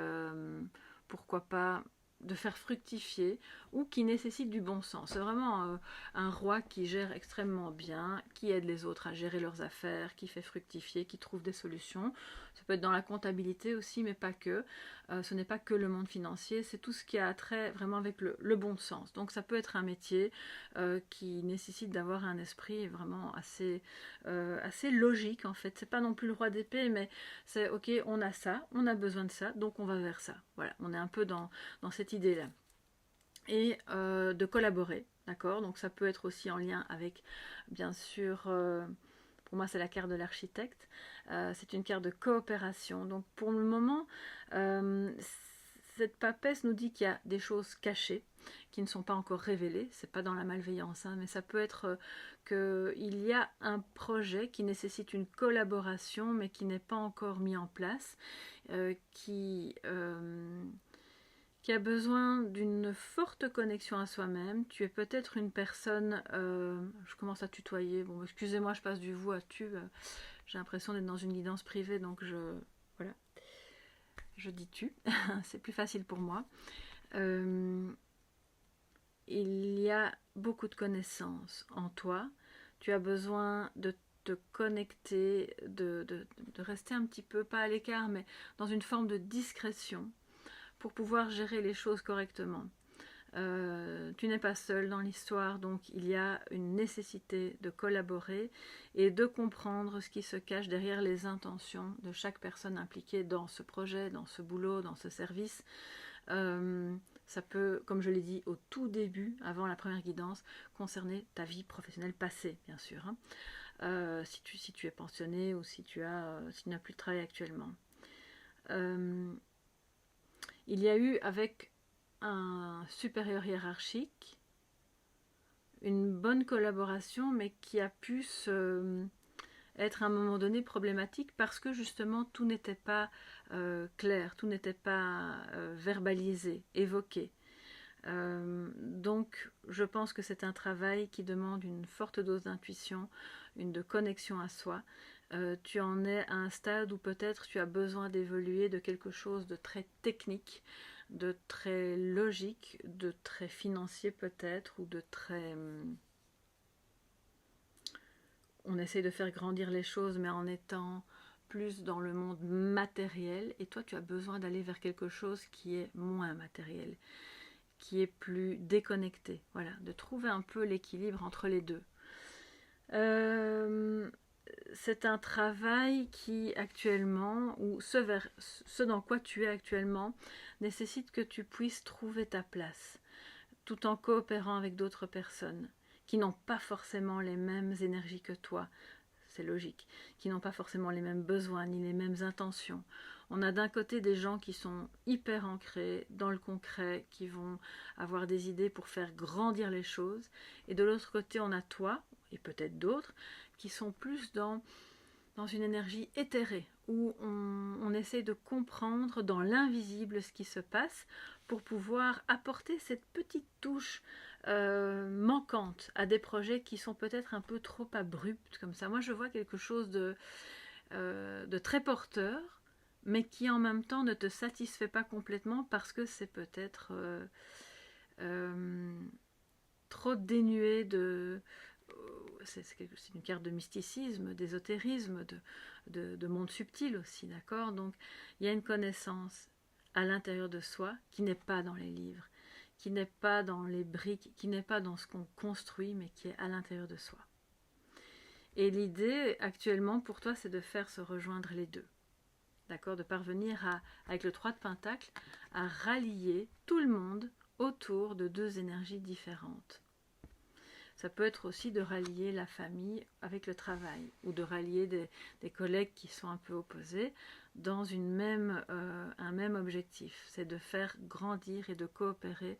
pourquoi pas, de faire fructifier ou qui nécessite du bon sens. C'est vraiment un roi qui gère extrêmement bien, qui aide les autres à gérer leurs affaires, qui fait fructifier, qui trouve des solutions. Ça peut être dans la comptabilité aussi, mais pas que. Ce n'est pas que le monde financier, c'est tout ce qui a trait vraiment avec le bon sens. Donc ça peut être un métier qui nécessite d'avoir un esprit vraiment assez logique en fait. C'est pas non plus le roi d'épée, mais c'est ok, on a ça, on a besoin de ça, donc on va vers ça. Voilà, on est un peu dans cette idée-là. Et de collaborer, d'accord? Donc ça peut être aussi en lien avec, bien sûr, pour moi c'est la carte de l'architecte, c'est une carte de coopération. Donc pour le moment, cette papesse nous dit qu'il y a des choses cachées qui ne sont pas encore révélées, c'est pas dans la malveillance, hein, mais ça peut être qu'il y a un projet qui nécessite une collaboration mais qui n'est pas encore mis en place, qui a besoin d'une forte connexion à soi-même. Tu es peut-être une personne, je commence à tutoyer, bon excusez-moi, je passe du vous à tu, j'ai l'impression d'être dans une guidance privée, donc voilà, je dis tu, c'est plus facile pour moi. Il y a beaucoup de connaissances en toi, tu as besoin de te connecter, de rester un petit peu, pas à l'écart, mais dans une forme de discrétion, pour pouvoir gérer les choses correctement. Tu n'es pas seul dans l'histoire, donc il y a une nécessité de collaborer et de comprendre ce qui se cache derrière les intentions de chaque personne impliquée dans ce projet, dans ce boulot, dans ce service. Ça peut, comme je l'ai dit au tout début, avant la première guidance, concerner ta vie professionnelle passée, bien sûr. Hein. Si tu es pensionné ou si tu n'as plus de travail actuellement. Il y a eu avec un supérieur hiérarchique une bonne collaboration, mais qui a pu être à un moment donné problématique parce que justement tout n'était pas clair, tout n'était pas verbalisé, évoqué. Donc je pense que c'est un travail qui demande une forte dose d'intuition, de connexion à soi. Tu en es à un stade où peut-être tu as besoin d'évoluer de quelque chose de très technique, de très logique, de très financier peut-être, ou de très... On essaie de faire grandir les choses, mais en étant plus dans le monde matériel, et toi tu as besoin d'aller vers quelque chose qui est moins matériel, qui est plus déconnecté, voilà, de trouver un peu l'équilibre entre les deux. C'est un travail qui actuellement, ou ce dans quoi tu es actuellement, nécessite que tu puisses trouver ta place, tout en coopérant avec d'autres personnes qui n'ont pas forcément les mêmes énergies que toi, c'est logique, qui n'ont pas forcément les mêmes besoins ni les mêmes intentions. On a d'un côté des gens qui sont hyper ancrés dans le concret, qui vont avoir des idées pour faire grandir les choses, et de l'autre côté on a toi, et peut-être d'autres, qui sont plus dans une énergie éthérée, où on essaie de comprendre dans l'invisible ce qui se passe pour pouvoir apporter cette petite touche manquante à des projets qui sont peut-être un peu trop abrupts comme ça. Moi je vois quelque chose de très porteur, mais qui en même temps ne te satisfait pas complètement parce que c'est peut-être trop dénué de... C'est une carte de mysticisme, d'ésotérisme, de monde subtil aussi, d'accord? Donc il y a une connaissance à l'intérieur de soi qui n'est pas dans les livres, qui n'est pas dans les briques, qui n'est pas dans ce qu'on construit, mais qui est à l'intérieur de soi. Et l'idée actuellement pour toi, c'est de faire se rejoindre les deux. D'accord, de parvenir avec le 3 de Pentacle, à rallier tout le monde autour de deux énergies différentes. Ça peut être aussi de rallier la famille avec le travail, ou de rallier des collègues qui sont un peu opposés dans un même objectif. C'est de faire grandir et de coopérer,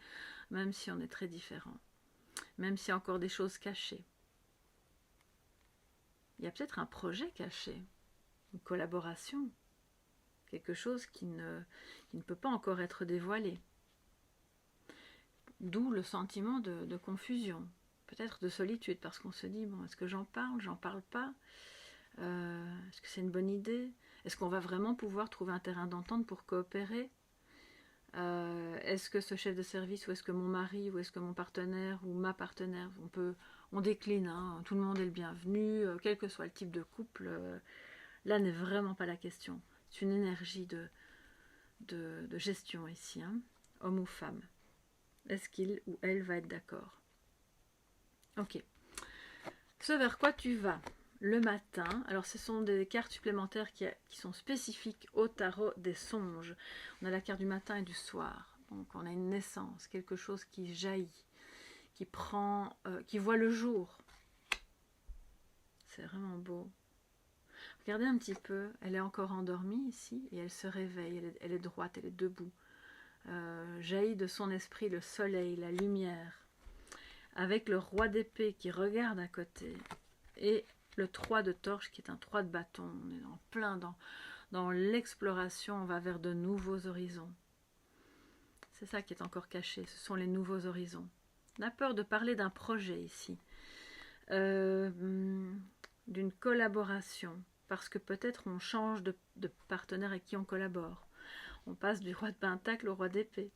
même si on est très différents, même s'il y a encore des choses cachées. Il y a peut-être un projet caché, une collaboration, quelque chose qui ne peut pas encore être dévoilé. D'où le sentiment de confusion, peut-être de solitude, parce qu'on se dit, bon, est-ce que j'en parle pas, est-ce que c'est une bonne idée, est-ce qu'on va vraiment pouvoir trouver un terrain d'entente pour coopérer, est-ce que ce chef de service, ou est-ce que mon mari, ou est-ce que mon partenaire, ou ma partenaire, on décline, hein, tout le monde est le bienvenu, quel que soit le type de couple, là n'est vraiment pas la question. C'est une énergie de gestion ici, hein, homme ou femme. Est-ce qu'il ou elle va être d'accord? Ok. Ce vers quoi tu vas le matin, alors ce sont des cartes supplémentaires qui sont spécifiques au tarot des songes. On a la carte du matin et du soir. Donc on a une naissance, quelque chose qui jaillit, qui voit le jour. C'est vraiment beau. Regardez un petit peu, elle est encore endormie ici et elle se réveille, elle est droite, elle est debout. Jaillit de son esprit le soleil, la lumière, avec le roi d'épée qui regarde à côté et le 3 de torche qui est un 3 de bâton. On est en plein dans l'exploration, on va vers de nouveaux horizons. C'est ça qui est encore caché, ce sont les nouveaux horizons. On a peur de parler d'un projet ici, d'une collaboration, parce que peut-être on change de partenaire avec qui on collabore. On passe du roi de pentacle au roi d'épée.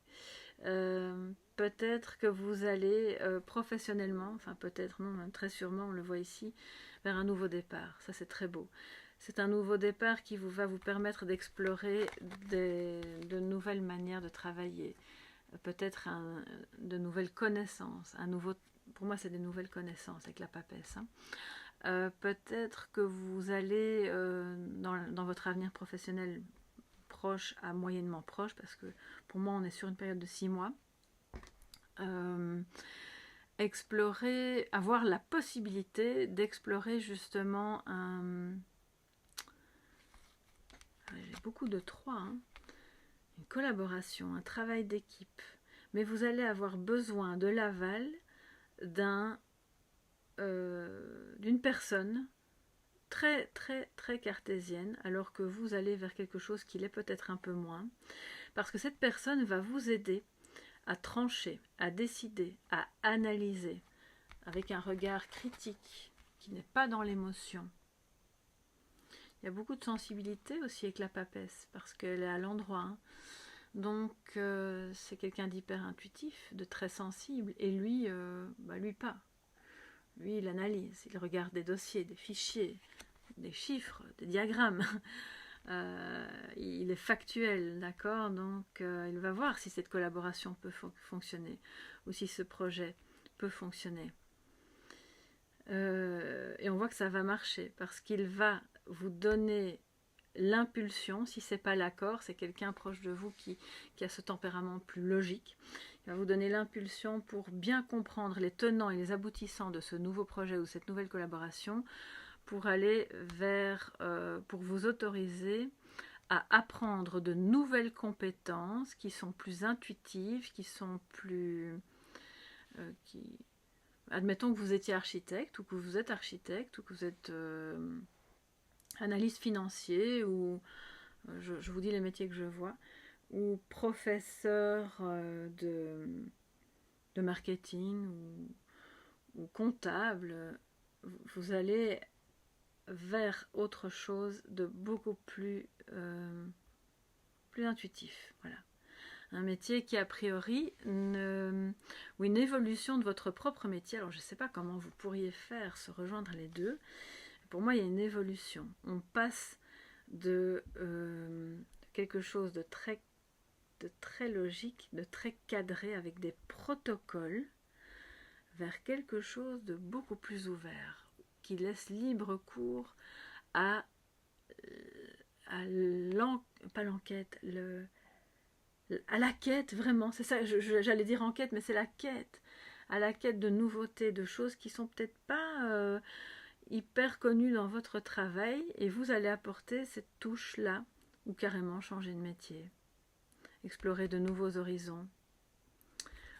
Peut-être que vous allez professionnellement, enfin peut-être non, même très sûrement, on le voit ici, vers un nouveau départ. Ça c'est très beau. C'est un nouveau départ qui va vous permettre d'explorer de nouvelles manières de travailler. Peut-être de nouvelles connaissances. Pour moi c'est des nouvelles connaissances avec la papesse. Hein. Peut-être que vous allez dans votre avenir professionnel proche à moyennement proche, parce que pour moi on est sur une période de 6 mois, explorer, avoir la possibilité d'explorer justement j'ai beaucoup de 3, hein, une collaboration, un travail d'équipe, mais vous allez avoir besoin de l'aval d'une personne très très très cartésienne, alors que vous allez vers quelque chose qui l'est peut-être un peu moins, parce que cette personne va vous aider à trancher, à décider, à analyser, avec un regard critique, qui n'est pas dans l'émotion. Il y a beaucoup de sensibilité aussi avec la papesse, parce qu'elle est à l'endroit. Hein. Donc c'est quelqu'un d'hyper intuitif, de très sensible, et lui, lui pas. Lui, il analyse, il regarde des dossiers, des fichiers, des chiffres, des diagrammes. Il est factuel, d'accord? Donc il va voir si cette collaboration peut fonctionner, ou si ce projet peut fonctionner. Et on voit que ça va marcher, parce qu'il va vous donner l'impulsion. Si ce n'est pas l'accord, c'est quelqu'un proche de vous qui a ce tempérament plus logique. Il va vous donner l'impulsion pour bien comprendre les tenants et les aboutissants de ce nouveau projet ou cette nouvelle collaboration, pour aller vers, pour vous autoriser à apprendre de nouvelles compétences qui sont plus intuitives, qui sont plus... Admettons que vous étiez architecte, ou que vous êtes architecte, ou que vous êtes analyste financier, ou je vous dis les métiers que je vois, ou professeur de marketing, ou comptable. Vous allez vers autre chose de beaucoup plus intuitif. Voilà. Un métier qui a priori, ou une évolution de votre propre métier. Alors je ne sais pas comment vous pourriez faire se rejoindre les deux. Pour moi, il y a une évolution. On passe de quelque chose de très logique, de très cadré, avec des protocoles, vers quelque chose de beaucoup plus ouvert, qui laisse libre cours à pas l'enquête, à la quête, vraiment, c'est ça, j'allais dire enquête, mais c'est la quête, à la quête de nouveautés, de choses qui sont peut-être pas hyper connues dans votre travail, et vous allez apporter cette touche-là, ou carrément changer de métier, explorer de nouveaux horizons.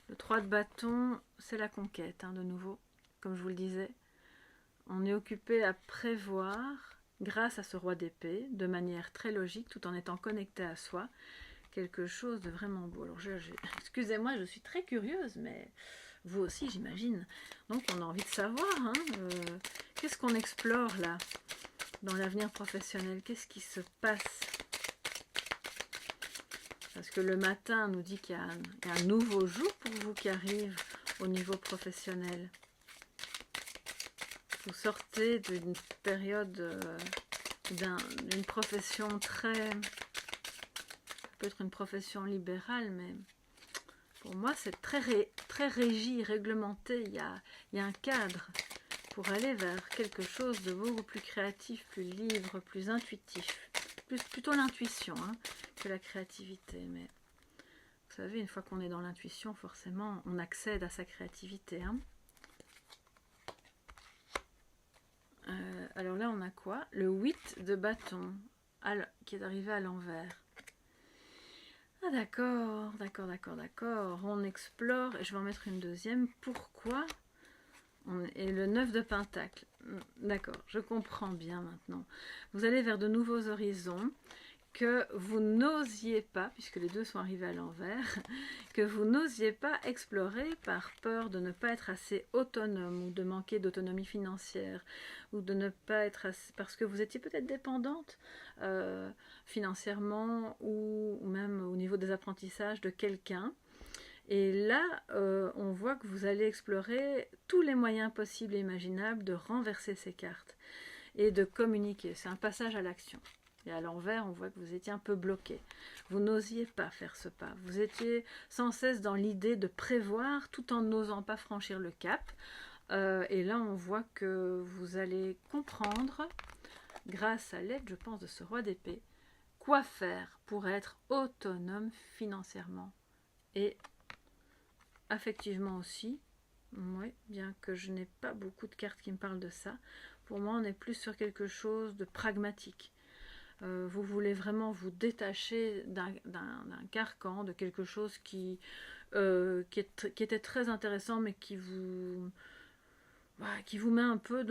Le 3 de bâton, c'est la conquête, de nouveau, comme je vous le disais. On est occupé à prévoir, grâce à ce roi d'épée, de manière très logique, tout en étant connecté à soi, quelque chose de vraiment beau. Alors, excusez-moi, je suis très curieuse, mais vous aussi, j'imagine. Donc, on a envie de savoir, qu'est-ce qu'on explore là, dans l'avenir professionnel? Qu'est-ce qui se passe? Parce que le matin nous dit qu'il y a un nouveau jour pour vous qui arrive au niveau professionnel. Vous sortez d'une période, d'une profession peut-être une profession libérale, mais pour moi c'est très régi, réglementé. Il y a un cadre pour aller vers quelque chose de beaucoup plus créatif, plus libre, plus intuitif. Plutôt l'intuition que la créativité. Mais vous savez, une fois qu'on est dans l'intuition, forcément, on accède à sa créativité. Alors là, on a quoi? Le 8 de bâton, qui est arrivé à l'envers. Ah d'accord. On explore, et je vais en mettre une deuxième. Pourquoi et le 9 de pentacle. D'accord, je comprends bien maintenant. Vous allez vers de nouveaux horizons que vous n'osiez pas, puisque les deux sont arrivés à l'envers, que vous n'osiez pas explorer par peur de ne pas être assez autonome, ou de manquer d'autonomie financière, ou de ne pas être assez, parce que vous étiez peut-être dépendante financièrement, ou même au niveau des apprentissages de quelqu'un. Et là, on voit que vous allez explorer tous les moyens possibles et imaginables de renverser ces cartes et de communiquer. C'est un passage à l'action. Et à l'envers, on voit que vous étiez un peu bloqué. Vous n'osiez pas faire ce pas. Vous étiez sans cesse dans l'idée de prévoir tout en n'osant pas franchir le cap. Et là, on voit que vous allez comprendre, grâce à l'aide, je pense, de ce roi d'épée, quoi faire pour être autonome financièrement et affectivement aussi. Oui, bien que je n'ai pas beaucoup de cartes qui me parlent de ça. Pour moi, on est plus sur quelque chose de pragmatique. Vous voulez vraiment vous détacher d'un carcan, de quelque chose qui était très intéressant, mais qui vous met un peu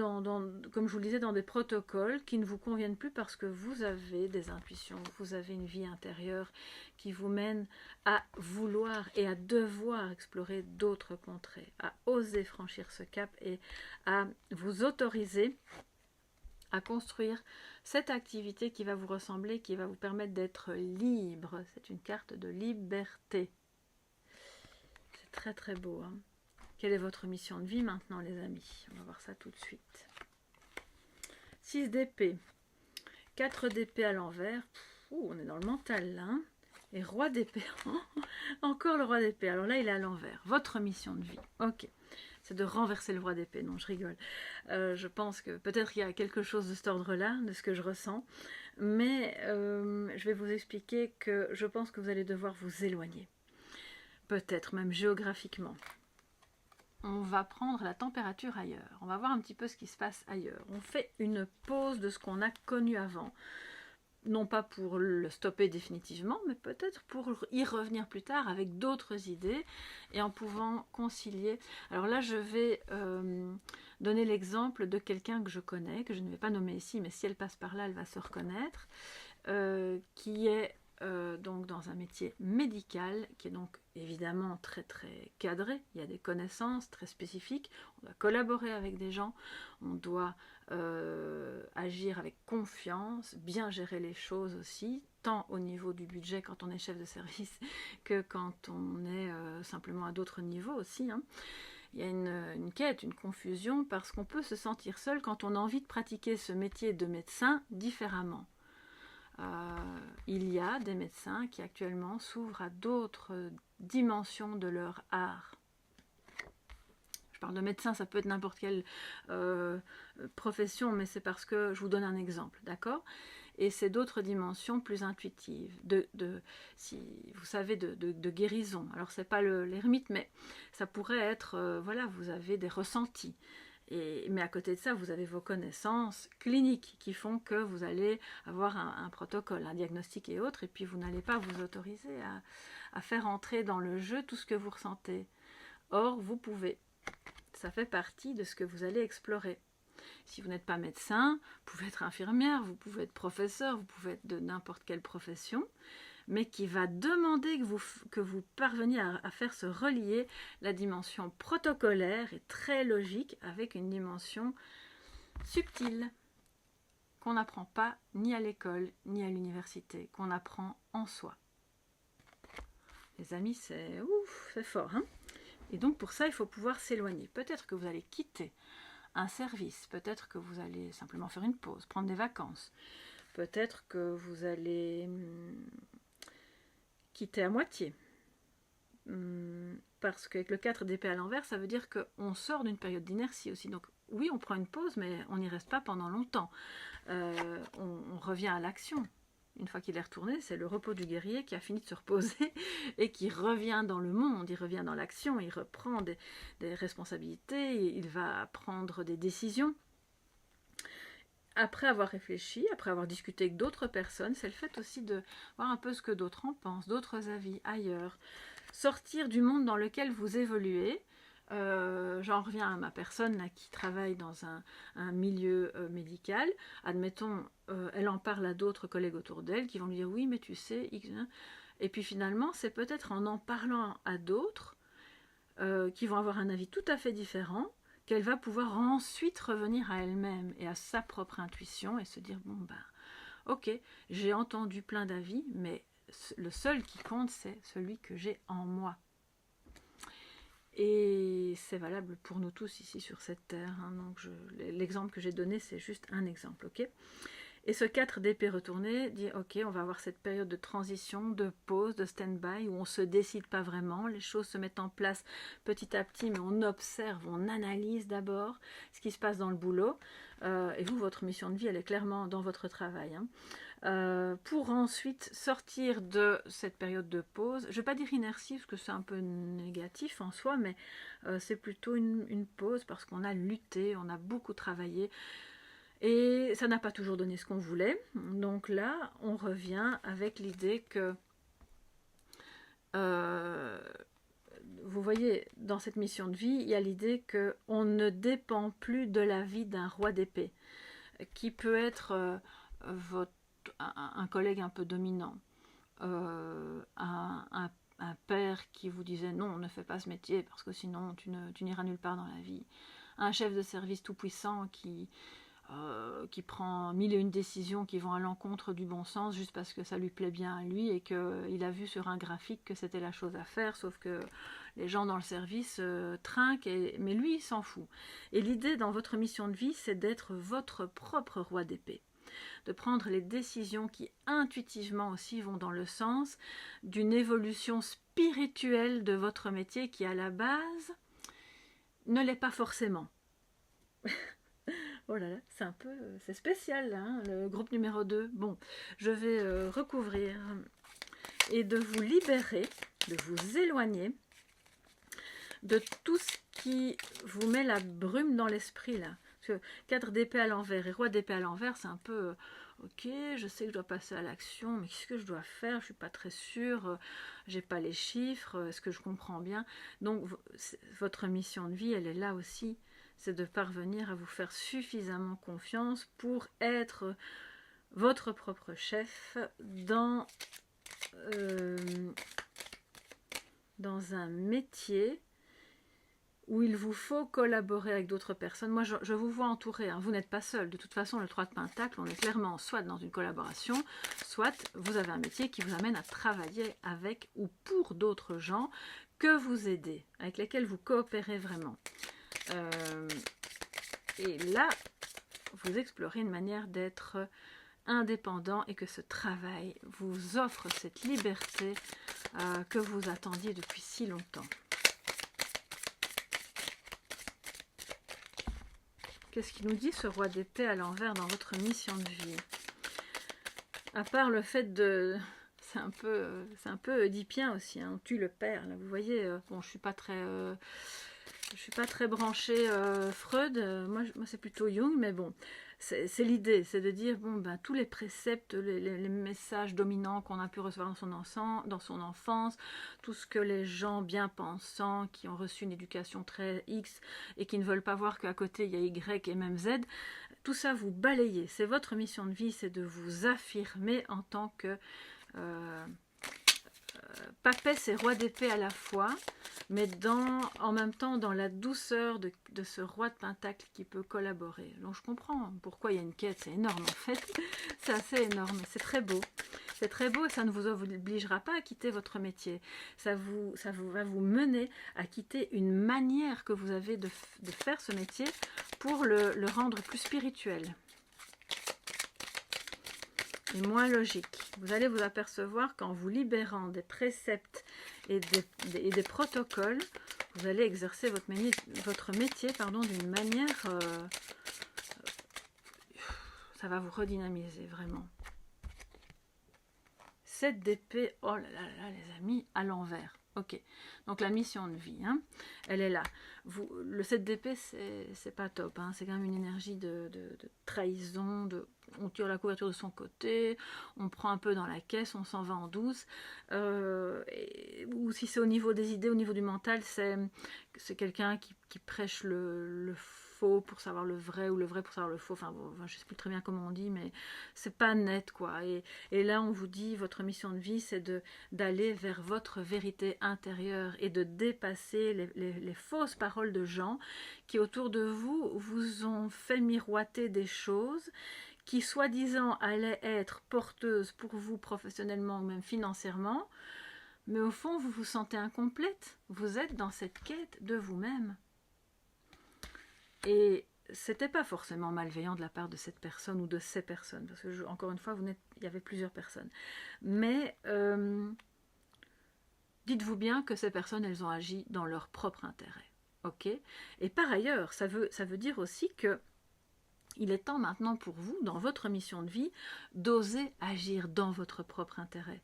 comme je vous le disais, dans des protocoles qui ne vous conviennent plus, parce que vous avez des intuitions, vous avez une vie intérieure qui vous mène à vouloir et à devoir explorer d'autres contrées, à oser franchir ce cap et à vous autoriser à construire cette activité qui va vous ressembler, qui va vous permettre d'être libre. C'est une carte de liberté. C'est très très beau. Quelle est votre mission de vie maintenant, les amis? On va voir ça tout de suite. 6 d'épée. 4 d'épée à l'envers. On est dans le mental là. Et roi d'épée. Encore le roi d'épée. Alors là, il est à l'envers. Votre mission de vie. Ok. C'est de renverser le roi d'épée. Non, je rigole. Je pense que peut-être qu'il y a quelque chose de cet ordre-là, de ce que je ressens. mais je vais vous expliquer que je pense que vous allez devoir vous éloigner, peut-être même géographiquement. On va prendre la température ailleurs, on va voir un petit peu ce qui se passe ailleurs. On fait une pause de ce qu'on a connu avant, non pas pour le stopper définitivement, mais peut-être pour y revenir plus tard avec d'autres idées et en pouvant concilier. Alors là, je vais donner l'exemple de quelqu'un que je connais, que je ne vais pas nommer ici, mais si elle passe par là, elle va se reconnaître, qui est donc dans un métier médical, qui est donc évidemment très très cadré. Il y a des connaissances très spécifiques, on doit collaborer avec des gens, on doit agir avec confiance, bien gérer les choses aussi, tant au niveau du budget quand on est chef de service que quand on est simplement à d'autres niveaux aussi, hein. Il y a une quête, une confusion, parce qu'on peut se sentir seul quand on a envie de pratiquer ce métier de médecin différemment. Il y a des médecins qui actuellement s'ouvrent à d'autres dimensions de leur art. Je parle de médecin, ça peut être n'importe quelle profession, mais c'est parce que je vous donne un exemple, d'accord? Et c'est d'autres dimensions plus intuitives, si vous savez, de guérison. Alors c'est pas l'ermite, mais ça pourrait être, voilà, vous avez des ressentis. Mais à côté de ça, vous avez vos connaissances cliniques qui font que vous allez avoir un protocole, un diagnostic et autres, et puis vous n'allez pas vous autoriser à faire entrer dans le jeu tout ce que vous ressentez. Or, vous pouvez. Ça fait partie de ce que vous allez explorer. Si vous n'êtes pas médecin, vous pouvez être infirmière, vous pouvez être professeur, vous pouvez être de n'importe quelle profession, mais qui va demander que vous parveniez à faire se relier la dimension protocolaire et très logique avec une dimension subtile qu'on n'apprend pas ni à l'école ni à l'université, qu'on apprend en soi. Les amis, c'est fort, hein? Et donc pour ça, il faut pouvoir s'éloigner. Peut-être que vous allez quitter un service, peut-être que vous allez simplement faire une pause, prendre des vacances, peut-être que vous allez quitter à moitié. Parce qu'avec le 4 d'épée à l'envers, ça veut dire qu'on sort d'une période d'inertie aussi. Donc oui, on prend une pause, mais on n'y reste pas pendant longtemps. On revient à l'action. Une fois qu'il est retourné, c'est le repos du guerrier qui a fini de se reposer et qui revient dans le monde, il revient dans l'action, il reprend des responsabilités, il va prendre des décisions. Après avoir réfléchi, après avoir discuté avec d'autres personnes, c'est le fait aussi de voir un peu ce que d'autres en pensent, d'autres avis ailleurs. Sortir du monde dans lequel vous évoluez. J'en reviens à ma personne là, qui travaille dans un milieu médical. Admettons, elle en parle à d'autres collègues autour d'elle qui vont lui dire oui, mais tu sais, et puis finalement, c'est peut-être en parlant à d'autres qui vont avoir un avis tout à fait différent qu'elle va pouvoir ensuite revenir à elle-même et à sa propre intuition et se dire bon ben, ok, j'ai entendu plein d'avis, mais le seul qui compte, c'est celui que j'ai en moi. Et c'est valable pour nous tous ici sur cette terre. Hein. Donc l'exemple que j'ai donné, c'est juste un exemple, ok? Et ce 4 d'épée retourné dit, ok, on va avoir cette période de transition, de pause, de stand-by, où on ne se décide pas vraiment, les choses se mettent en place petit à petit, mais on observe, on analyse d'abord ce qui se passe dans le boulot. Et vous, votre mission de vie, elle est clairement dans votre travail. Hein. Pour ensuite sortir de cette période de pause, je ne vais pas dire inertie, parce que c'est un peu négatif en soi, mais c'est plutôt une pause, parce qu'on a lutté, on a beaucoup travaillé, et ça n'a pas toujours donné ce qu'on voulait. Donc là, on revient avec l'idée que, vous voyez, dans cette mission de vie, il y a l'idée qu'on ne dépend plus de la vie d'un roi d'épée, qui peut être un collègue un peu dominant, un père qui vous disait non, ne fais pas ce métier parce que sinon tu n'iras nulle part dans la vie, un chef de service tout puissant qui prend 1001 décisions qui vont à l'encontre du bon sens juste parce que ça lui plaît bien à lui et qu'il a vu sur un graphique que c'était la chose à faire, sauf que les gens dans le service trinquent, mais lui il s'en fout. Et l'idée dans votre mission de vie, c'est d'être votre propre roi d'épée, de prendre les décisions qui intuitivement aussi vont dans le sens d'une évolution spirituelle de votre métier qui à la base ne l'est pas forcément. Oh là là, c'est un peu, c'est spécial, hein, le groupe numéro 2. Bon, je vais recouvrir et de vous libérer, de vous éloigner de tout ce qui vous met la brume dans l'esprit, là. Parce que 4 d'épée à l'envers et roi d'épée à l'envers, c'est un peu, ok, je sais que je dois passer à l'action, mais qu'est-ce que je dois faire? Je suis pas très sûre, j'ai pas les chiffres, est-ce que je comprends bien? Donc, votre mission de vie, elle est là aussi, c'est de parvenir à vous faire suffisamment confiance pour être votre propre chef dans un métier où il vous faut collaborer avec d'autres personnes. Moi, je vous vois entouré, hein. Vous n'êtes pas seul. De toute façon, le 3 de Pentacle, on est clairement soit dans une collaboration, soit vous avez un métier qui vous amène à travailler avec ou pour d'autres gens que vous aidez, avec lesquels vous coopérez vraiment. Et là, vous explorez une manière d'être indépendant et que ce travail vous offre cette liberté que vous attendiez depuis si longtemps. Qu'est-ce qu'il nous dit ce roi d'épée à l'envers dans votre mission de vie? À part le fait de... C'est un peu oedipien aussi, hein, on tue le père. Là, vous voyez, bon, je suis pas très branchée Freud, moi c'est plutôt Jung, mais bon, c'est l'idée, c'est de dire, bon, ben, tous les préceptes, les messages dominants qu'on a pu recevoir dans son enfance, tout ce que les gens bien pensants, qui ont reçu une éducation très X, et qui ne veulent pas voir qu'à côté il y a Y et même Z, tout ça vous balayez, c'est votre mission de vie, c'est de vous affirmer en tant que... papesse et roi d'épée à la fois, mais en même temps dans la douceur de ce roi de pentacle qui peut collaborer. Donc je comprends pourquoi il y a une quête, c'est énorme en fait, c'est assez énorme, c'est très beau. C'est très beau et ça ne vous obligera pas à quitter votre métier. Ça va vous mener à quitter une manière que vous avez de faire ce métier pour le rendre plus spirituel et moins logique. Vous allez vous apercevoir qu'en vous libérant des préceptes et des protocoles, vous allez exercer votre métier d'une manière... ça va vous redynamiser, vraiment. 7 d'épée, oh là là là, les amis, à l'envers. Ok, donc la mission de vie, hein, elle est là. Le 7 d'épée, c'est pas top, hein, c'est quand même une énergie de trahison, on tire la couverture de son côté, on prend un peu dans la caisse, on s'en va en douce. Ou si c'est au niveau des idées, au niveau du mental, c'est quelqu'un qui prêche le faux pour savoir le vrai ou le vrai pour savoir le faux. Enfin, je ne sais plus très bien comment on dit, mais c'est pas net, quoi. Et là, on vous dit, votre mission de vie, c'est d'aller vers votre vérité intérieure et de dépasser les fausses paroles de gens qui, autour de vous, vous ont fait miroiter des choses qui, soi-disant, allaient être porteuses pour vous professionnellement ou même financièrement, mais au fond, vous vous sentez incomplète. Vous êtes dans cette quête de vous-même. Et c'était pas forcément malveillant de la part de cette personne ou de ces personnes, parce que, encore une fois, il y avait plusieurs personnes. Mais dites-vous bien que ces personnes, elles ont agi dans leur propre intérêt. Ok ? Et par ailleurs, ça veut dire aussi que il est temps maintenant pour vous, dans votre mission de vie, d'oser agir dans votre propre intérêt.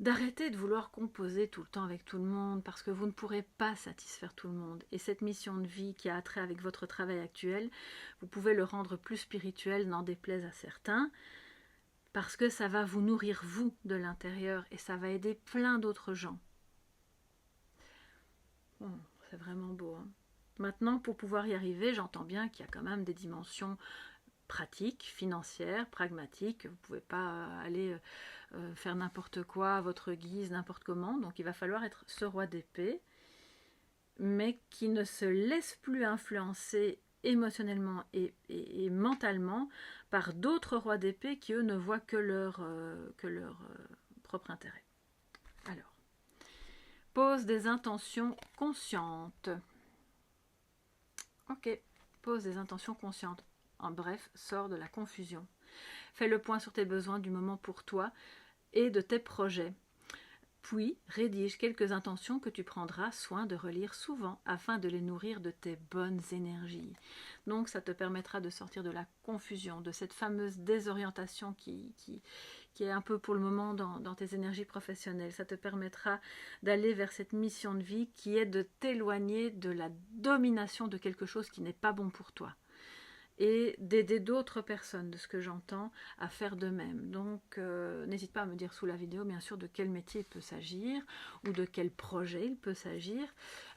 D'arrêter de vouloir composer tout le temps avec tout le monde, parce que vous ne pourrez pas satisfaire tout le monde. Et cette mission de vie qui a attrait avec votre travail actuel, vous pouvez le rendre plus spirituel, n'en déplaise à certains, parce que ça va vous nourrir vous de l'intérieur et ça va aider plein d'autres gens. Bon, c'est vraiment beau, hein. Maintenant, pour pouvoir y arriver, j'entends bien qu'il y a quand même des dimensions pratiques, financières, pragmatiques. Vous ne pouvez pas aller faire n'importe quoi à votre guise, n'importe comment. Donc il va falloir être ce roi d'épée, mais qui ne se laisse plus influencer émotionnellement et mentalement par d'autres rois d'épée qui, eux, ne voient que leur propre intérêt. Alors, pose des intentions conscientes. Ok, pose des intentions conscientes. En bref, sors de la confusion. Fais le point sur tes besoins du moment pour toi et de tes projets. Puis, rédige quelques intentions que tu prendras soin de relire souvent afin de les nourrir de tes bonnes énergies. Donc, ça te permettra de sortir de la confusion, de cette fameuse désorientation qui est un peu pour le moment dans tes énergies professionnelles. Ça te permettra d'aller vers cette mission de vie qui est de t'éloigner de la domination de quelque chose qui n'est pas bon pour toi. Et d'aider d'autres personnes, de ce que j'entends, à faire de même. Donc, n'hésite pas à me dire sous la vidéo, bien sûr, de quel métier il peut s'agir ou de quel projet il peut s'agir,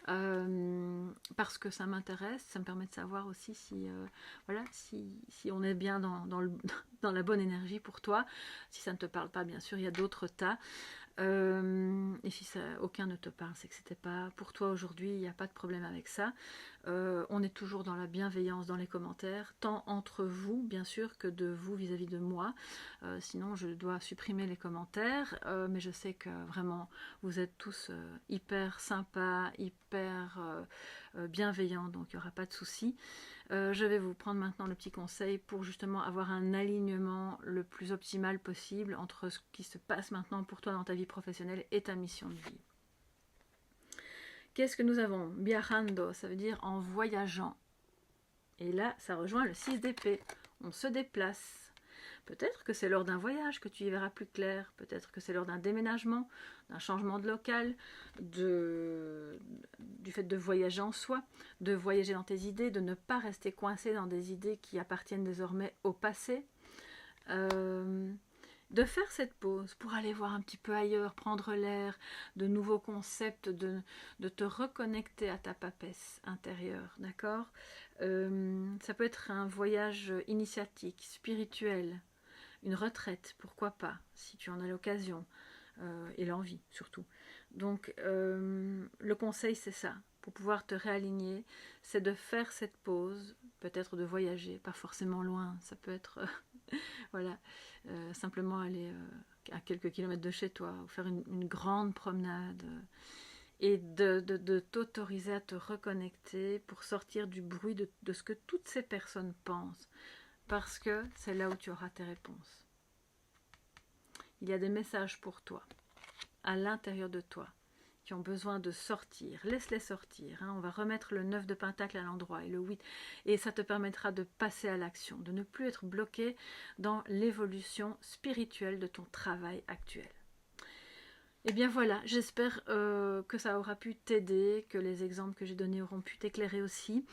parce que ça m'intéresse, ça me permet de savoir aussi si, voilà, si on est bien dans la bonne énergie pour toi. Si ça ne te parle pas, bien sûr, il y a d'autres tas. Et si aucun ne te parle, c'est que c'était pas pour toi aujourd'hui, il n'y a pas de problème avec ça. On est toujours dans la bienveillance dans les commentaires, tant entre vous bien sûr que de vous vis-à-vis de moi, sinon je dois supprimer les commentaires, mais je sais que vraiment vous êtes tous hyper sympas, hyper bienveillants, donc il n'y aura pas de souci. Je vais vous prendre maintenant le petit conseil pour justement avoir un alignement le plus optimal possible entre ce qui se passe maintenant pour toi dans ta vie professionnelle et ta mission de vie. Qu'est-ce que nous avons? Viajando, ça veut dire en voyageant. Et là, ça rejoint le 6 d'épée. On se déplace. Peut-être que c'est lors d'un voyage que tu y verras plus clair. Peut-être que c'est lors d'un déménagement, d'un changement de local, du fait de voyager en soi, de voyager dans tes idées, de ne pas rester coincé dans des idées qui appartiennent désormais au passé. De faire cette pause pour aller voir un petit peu ailleurs, prendre l'air, de nouveaux concepts, de te reconnecter à ta papesse intérieure, d'accord? Ça peut être un voyage initiatique, spirituel, une retraite, pourquoi pas, si tu en as l'occasion, et l'envie surtout. Donc le conseil c'est ça, pour pouvoir te réaligner, c'est de faire cette pause, peut-être de voyager, pas forcément loin, ça peut être voilà, simplement aller à quelques kilomètres de chez toi, ou faire une grande promenade, et de t'autoriser à te reconnecter pour sortir du bruit de ce que toutes ces personnes pensent, parce que c'est là où tu auras tes réponses. Il y a des messages pour toi, à l'intérieur de toi, qui ont besoin de sortir. Laisse-les sortir. Hein. On va remettre le 9 de Pentacle à l'endroit et le 8. Et ça te permettra de passer à l'action, de ne plus être bloqué dans l'évolution spirituelle de ton travail actuel. Et bien voilà, j'espère que ça aura pu t'aider, que les exemples que j'ai donnés auront pu t'éclairer aussi.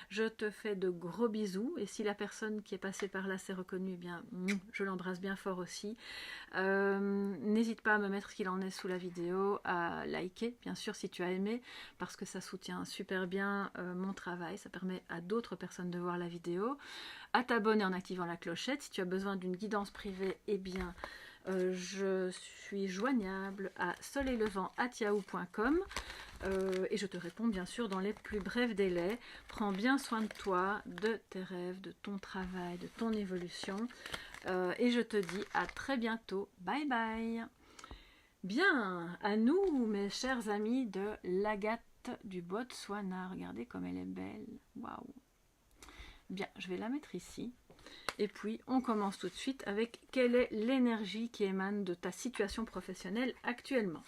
Je te fais de gros bisous, et si la personne qui est passée par là s'est reconnue, eh bien, je l'embrasse bien fort aussi. N'hésite pas à me mettre ce qu'il en est sous la vidéo, à liker, bien sûr, si tu as aimé, parce que ça soutient super bien mon travail, ça permet à d'autres personnes de voir la vidéo, à t'abonner en activant la clochette. Si tu as besoin d'une guidance privée, eh bien... je suis joignable à soleillevent@yahoo.com et je te réponds bien sûr dans les plus brefs délais. Prends bien soin de toi, de tes rêves, de ton travail, de ton évolution et je te dis à très bientôt. Bye bye. Bien, à nous mes chers amis de l'Agate du Botswana. Regardez comme elle est belle. Waouh. Bien, je vais la mettre ici. Et puis, on commence tout de suite avec quelle est l'énergie qui émane de ta situation professionnelle actuellement.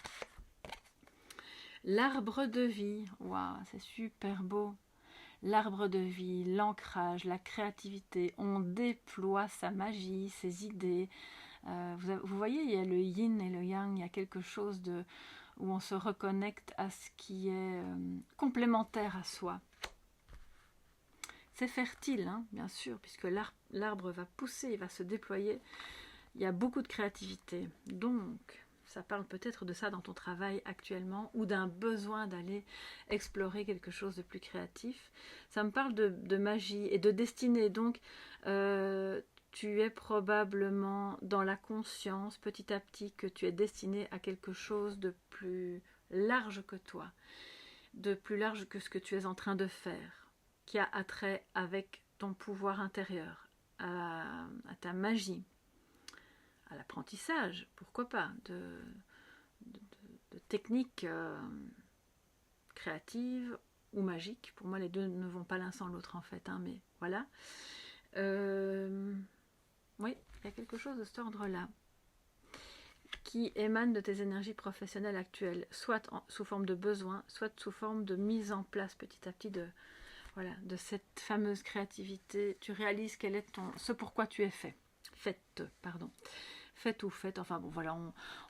L'arbre de vie, waouh, c'est super beau. L'arbre de vie, l'ancrage, la créativité, on déploie sa magie, ses idées. Vous voyez, il y a le yin et le yang, il y a quelque chose où on se reconnecte à ce qui est complémentaire à soi. C'est fertile, hein, bien sûr, puisque l'arbre va pousser, il va se déployer. Il y a beaucoup de créativité. Donc, ça parle peut-être de ça dans ton travail actuellement, ou d'un besoin d'aller explorer quelque chose de plus créatif. Ça me parle de magie et de destinée. Donc, tu es probablement dans la conscience, petit à petit, que tu es destiné à quelque chose de plus large que toi, de plus large que ce que tu es en train de faire, qui a attrait avec ton pouvoir intérieur, à ta magie, à l'apprentissage, pourquoi pas, de techniques créatives ou magiques. Pour moi, les deux ne vont pas l'un sans l'autre en fait, hein, mais voilà. Oui, il y a quelque chose de cet ordre-là. qui émanent de tes énergies professionnelles actuelles, soit sous forme de besoin, soit sous forme de mise en place petit à petit de, voilà, de cette fameuse créativité. Tu réalises quel est ce pourquoi tu es faite, ou faite, enfin bon voilà,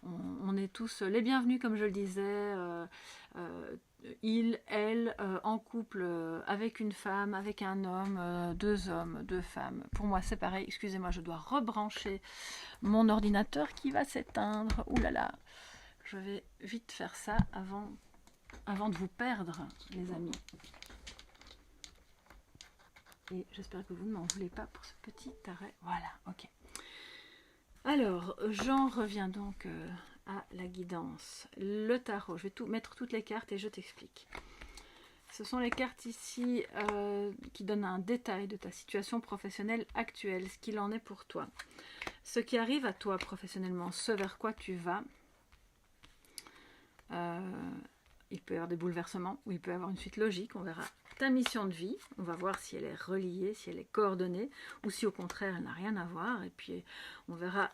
on est tous les bienvenus comme je le disais, il, elle, en couple, avec une femme, avec un homme, deux femmes. Pour moi c'est pareil, excusez-moi, je dois rebrancher mon ordinateur qui va s'éteindre. Ouh là là, je vais vite faire ça avant de vous perdre, les amis. Et j'espère que vous ne m'en voulez pas pour ce petit arrêt. Voilà, ok. Alors, j'en reviens donc à la guidance. Le tarot, je vais mettre toutes les cartes et je t'explique. Ce sont les cartes ici qui donnent un détail de ta situation professionnelle actuelle, ce qu'il en est pour toi. Ce qui arrive à toi professionnellement, ce vers quoi tu vas. Il peut y avoir des bouleversements ou il peut y avoir une suite logique, on verra ta mission de vie, on va voir si elle est reliée, si elle est coordonnée ou si au contraire elle n'a rien à voir, et puis on verra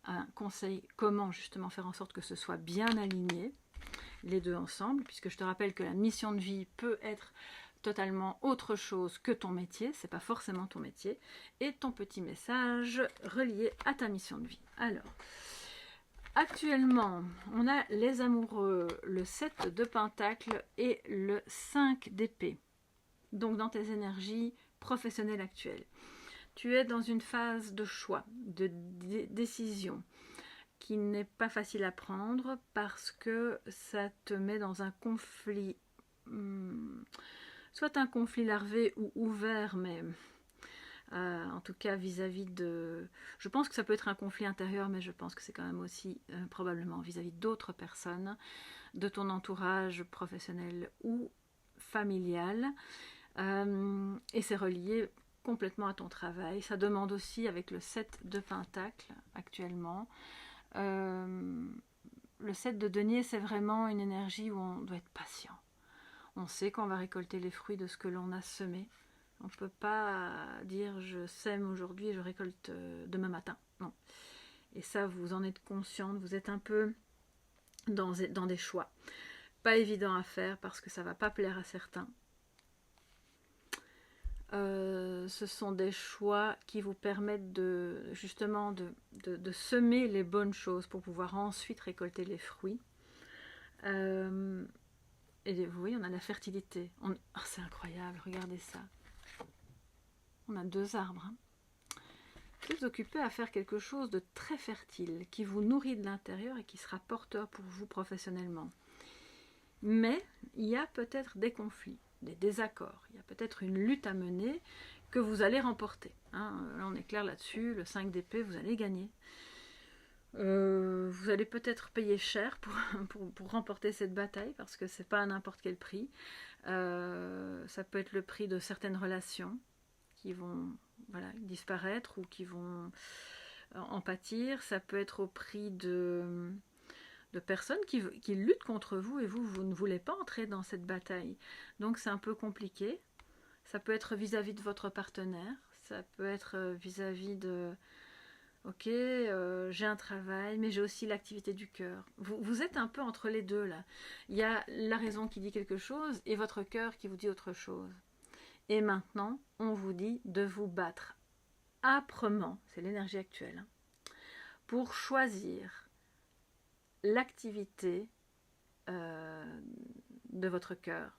un conseil comment justement faire en sorte que ce soit bien aligné, les deux ensemble, puisque je te rappelle que la mission de vie peut être totalement autre chose que ton métier, c'est pas forcément ton métier, et ton petit message relié à ta mission de vie. Alors, actuellement, on a les amoureux, le 7 de Pentacles et le 5 d'épée. Donc dans tes énergies professionnelles actuelles. Tu es dans une phase de choix, de décision, qui n'est pas facile à prendre parce que ça te met dans un conflit, soit un conflit larvé ou ouvert, mais en tout cas vis-à-vis de... Je pense que ça peut être un conflit intérieur, mais je pense que c'est quand même aussi probablement vis-à-vis d'autres personnes, de ton entourage professionnel ou familial. Et c'est relié complètement à ton travail. Ça demande aussi, avec le 7 de Pentacles actuellement, le 7 de denier, c'est vraiment une énergie où on doit être patient. On sait qu'on va récolter les fruits de ce que l'on a semé. On ne peut pas dire je sème aujourd'hui et je récolte demain matin. Non. Et ça, vous en êtes consciente, vous êtes un peu dans des choix. Pas évident à faire parce que ça ne va pas plaire à certains. Ce sont des choix qui vous permettent justement de semer les bonnes choses pour pouvoir ensuite récolter les fruits. Et vous voyez, on a la fertilité. Oh, c'est incroyable, regardez ça. On a 2 arbres. Hein. Vous êtes occupé à faire quelque chose de très fertile, qui vous nourrit de l'intérieur et qui sera porteur pour vous professionnellement. Mais il y a peut-être des conflits, des désaccords, il y a peut-être une lutte à mener que vous allez remporter. Hein. Là, on est clair là-dessus, le 5 d'épée, vous allez gagner. Vous allez peut-être payer cher pour remporter cette bataille, parce que c'est pas à n'importe quel prix. Ça peut être le prix de certaines relations qui vont disparaître ou qui vont en pâtir. Ça peut être au prix de personnes qui luttent contre vous et vous ne voulez pas entrer dans cette bataille. Donc c'est un peu compliqué. Ça peut être vis-à-vis de votre partenaire, ça peut être vis-à-vis de ok, j'ai un travail, mais j'ai aussi l'activité du cœur. Vous êtes un peu entre les deux là. Il y a la raison qui dit quelque chose et votre cœur qui vous dit autre chose. Et maintenant, on vous dit de vous battre âprement, c'est l'énergie actuelle, hein, pour choisir l'activité de votre cœur,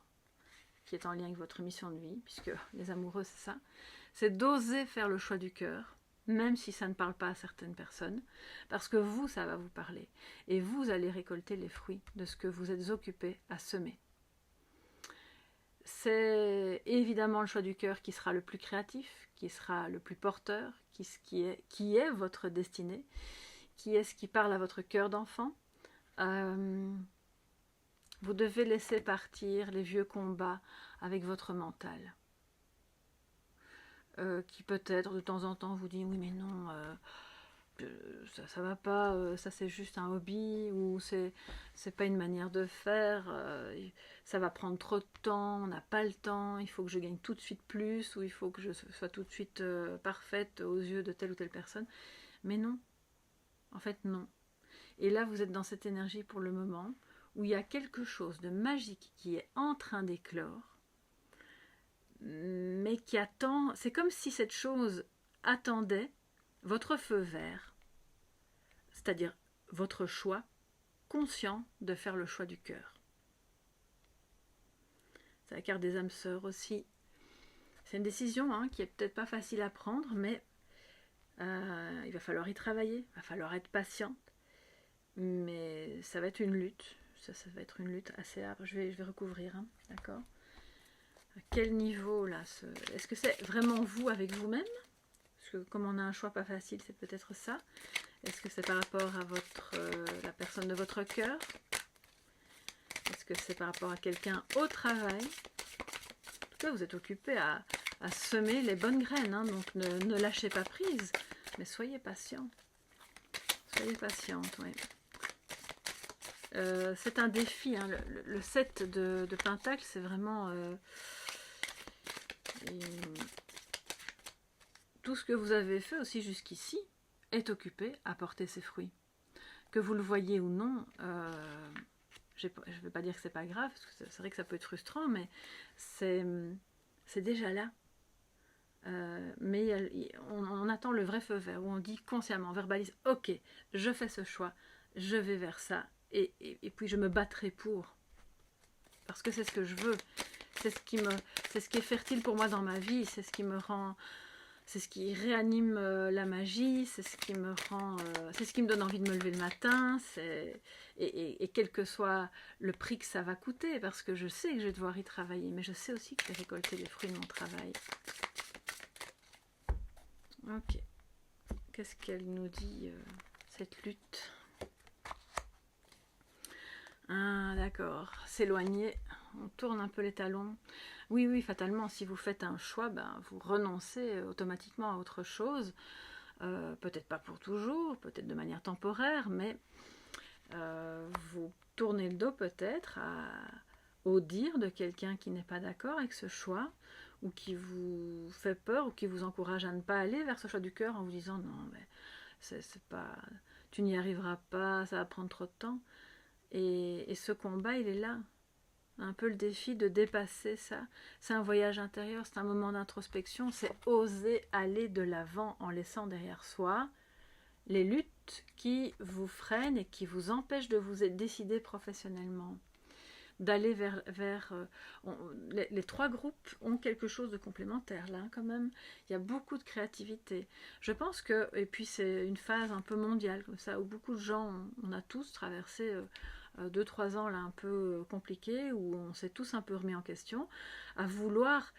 qui est en lien avec votre mission de vie, puisque les amoureux, c'est ça, c'est d'oser faire le choix du cœur, même si ça ne parle pas à certaines personnes, parce que vous, ça va vous parler, et vous allez récolter les fruits de ce que vous êtes occupé à semer. C'est évidemment le choix du cœur qui sera le plus créatif, qui sera le plus porteur, qui est votre destinée, qui est ce qui parle à votre cœur d'enfant. Vous devez laisser partir les vieux combats avec votre mental. Qui peut-être de temps en temps vous dit oui mais non, ça va pas, ça c'est juste un hobby, ou c'est pas une manière de faire, ça va prendre trop de temps, on n'a pas le temps, il faut que je gagne tout de suite plus, ou il faut que je sois tout de suite parfaite aux yeux de telle ou telle personne. Mais non, en fait non. Et là, vous êtes dans cette énergie pour le moment, où il y a quelque chose de magique qui est en train d'éclore, mais qui attend, c'est comme si cette chose attendait votre feu vert, c'est-à-dire votre choix conscient de faire le choix du cœur. C'est la carte des âmes sœurs aussi. C'est une décision qui est peut-être pas facile à prendre, mais il va falloir y travailler, il va falloir être patiente, mais ça va être une lutte. Ça va être une lutte assez âpre. Je vais recouvrir, d'accord. À quel niveau là est-ce que c'est vraiment vous avec vous-même? Parce que comme on a un choix pas facile, c'est peut-être ça. Est-ce que c'est par rapport à la personne de votre cœur? Est-ce que c'est par rapport à quelqu'un au travail? En tout cas, vous êtes occupé à semer les bonnes graines, donc ne lâchez pas prise, mais soyez patient. Soyez patiente, oui. C'est un défi, le 7 de Pentacle, c'est vraiment tout ce que vous avez fait aussi jusqu'ici est occupé à porter ses fruits. Que vous le voyez ou non, je ne vais pas dire que c'est pas grave, parce que c'est vrai que ça peut être frustrant, mais c'est déjà là. Mais on attend le vrai feu vert, où on dit consciemment, on verbalise, ok, je fais ce choix, je vais vers ça, et puis je me battrai pour, parce que c'est ce que je veux, c'est ce qui est fertile pour moi dans ma vie, c'est ce qui me rend, c'est ce qui réanime la magie, c'est ce qui me rend, c'est ce qui me donne envie de me lever le matin, et quel que soit le prix que ça va coûter, parce que je sais que je vais devoir y travailler, mais je sais aussi que je vais récolter les fruits de mon travail. Ok, qu'est-ce qu'elle nous dit, cette lutte? Ah, d'accord, s'éloigner, on tourne un peu les talons. Oui, fatalement, si vous faites un choix, vous renoncez automatiquement à autre chose. Peut-être pas pour toujours, peut-être de manière temporaire, mais vous tournez le dos peut-être au dire de quelqu'un qui n'est pas d'accord avec ce choix, ou qui vous fait peur, ou qui vous encourage à ne pas aller vers ce choix du cœur en vous disant non, mais c'est pas, tu n'y arriveras pas, ça va prendre trop de temps. Et ce combat, il est là. Un peu le défi de dépasser ça. C'est un voyage intérieur, c'est un moment d'introspection, c'est oser aller de l'avant en laissant derrière soi les luttes qui vous freinent et qui vous empêchent de vous décider professionnellement. D'aller vers les trois groupes ont quelque chose de complémentaire là quand même. Il y a beaucoup de créativité. Je pense que, et puis c'est une phase un peu mondiale comme ça, où beaucoup de gens, on a tous traversé 2-3 ans là un peu compliqués, où on s'est tous un peu remis en question, à vouloir,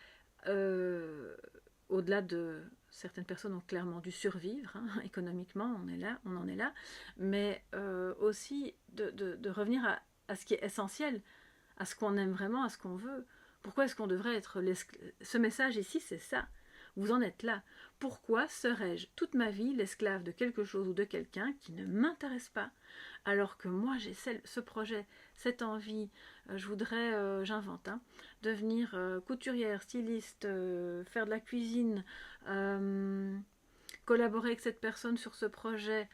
au-delà de certaines personnes ont clairement dû survivre, économiquement on en est là, mais aussi de revenir à ce qui est essentiel, à ce qu'on aime vraiment, à ce qu'on veut. Pourquoi est-ce qu'on devrait être ce message ici, c'est ça. Vous en êtes là. Pourquoi serais-je toute ma vie l'esclave de quelque chose ou de quelqu'un qui ne m'intéresse pas, alors que moi j'ai ce projet, cette envie, je voudrais, j'invente, devenir couturière, styliste, faire de la cuisine, collaborer avec cette personne sur ce projet.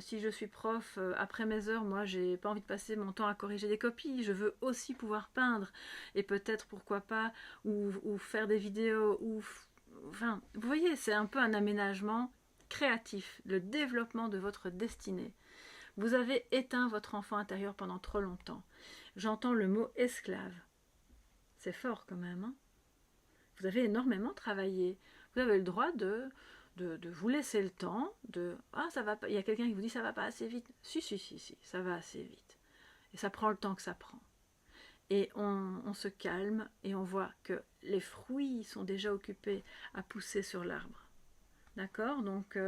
Si je suis prof, après mes heures, moi j'ai pas envie de passer mon temps à corriger des copies, je veux aussi pouvoir peindre, et peut-être pourquoi pas, ou faire des vidéos, enfin, vous voyez, c'est un peu un aménagement créatif, le développement de votre destinée. Vous avez éteint votre enfant intérieur pendant trop longtemps. J'entends le mot esclave. C'est fort quand même, Vous avez énormément travaillé. Vous avez le droit de vous laisser le temps, ça va pas. Il y a quelqu'un qui vous dit ça va pas assez vite. Si, ça va assez vite. Et ça prend le temps que ça prend. Et on se calme et on voit que les fruits sont déjà occupés à pousser sur l'arbre. D'accord? Donc,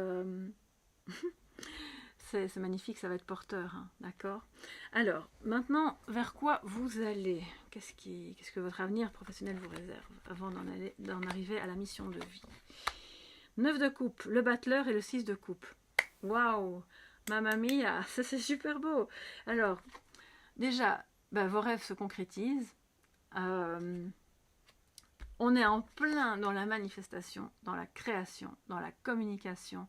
c'est magnifique, ça va être porteur. D'accord? Alors, maintenant, vers quoi vous allez? Qu'est-ce que votre avenir professionnel vous réserve avant d'en arriver à la mission de vie? 9 de coupe, le battleur et le 6 de coupe. Waouh, mamma mia, ça c'est super beau. Alors, déjà, vos rêves se concrétisent. On est en plein dans la manifestation, dans la création, dans la communication.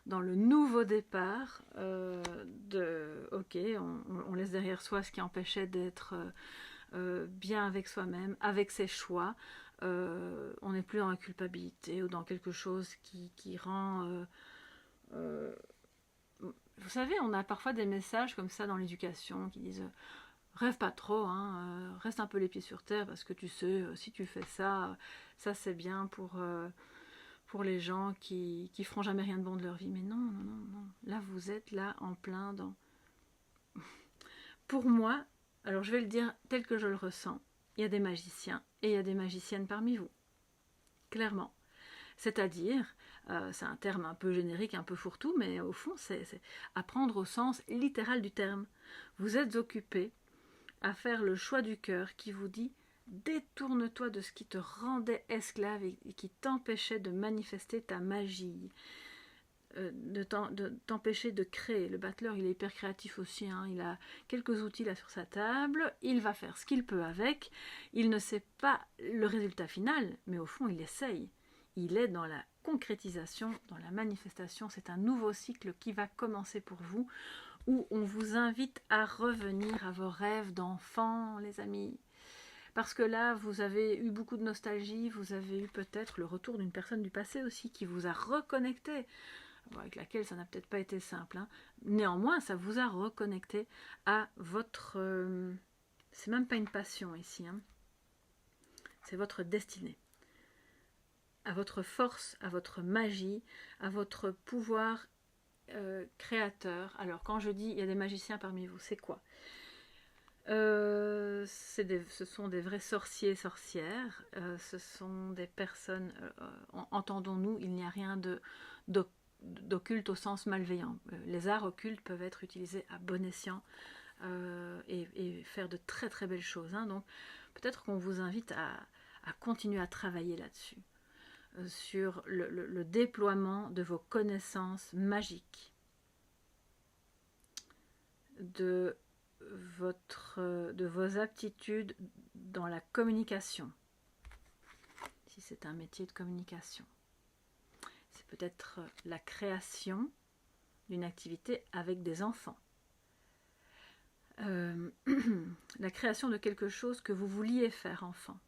dans le nouveau départ ok, on laisse derrière soi ce qui empêchait d'être bien avec soi-même, avec ses choix. On n'est plus dans la culpabilité ou dans quelque chose qui rend... vous savez, on a parfois des messages comme ça dans l'éducation qui disent rêve pas trop, hein, reste un peu les pieds sur terre parce que tu sais, si tu fais ça, ça c'est bien pour les gens qui feront jamais rien de bon de leur vie. Mais non, non, non, non. Là, vous êtes là en plein dans... Pour moi, alors je vais le dire tel que je le ressens, il y a des magiciens et il y a des magiciennes parmi vous. Clairement. C'est-à-dire, c'est un terme un peu générique, un peu fourre-tout, mais au fond, c'est à prendre au sens littéral du terme. Vous êtes occupé à faire le choix du cœur qui vous dit détourne-toi de ce qui te rendait esclave et qui t'empêchait de manifester ta magie, de t'empêcher de créer. Le battleur, il est hyper créatif aussi, hein. Il a quelques outils là sur sa table, il va faire ce qu'il peut avec, il ne sait pas le résultat final, mais au fond, il essaye. Il est dans la concrétisation, dans la manifestation. C'est un nouveau cycle qui va commencer pour vous, où on vous invite à revenir à vos rêves d'enfant, les amis. Parce que là, vous avez eu beaucoup de nostalgie, vous avez eu peut-être le retour d'une personne du passé aussi qui vous a reconnecté, avec laquelle ça n'a peut-être pas été simple, hein. Néanmoins, ça vous a reconnecté à votre... c'est même pas une passion ici, hein. C'est votre destinée, à votre force, à votre magie, à votre pouvoir créateur. Alors quand je dis il y a des magiciens parmi vous, c'est quoi? Ce sont des vrais sorciers et sorcières, ce sont des personnes, entendons-nous, il n'y a rien d'occulte au sens malveillant. Les arts occultes peuvent être utilisés à bon escient et faire de très très belles choses, hein. Donc peut-être qu'on vous invite à continuer à travailler là-dessus, sur le déploiement de vos connaissances magiques, de vos aptitudes dans la communication, si c'est un métier de communication. C'est peut-être la création d'une activité avec des enfants. La création de quelque chose que vous vouliez faire enfant.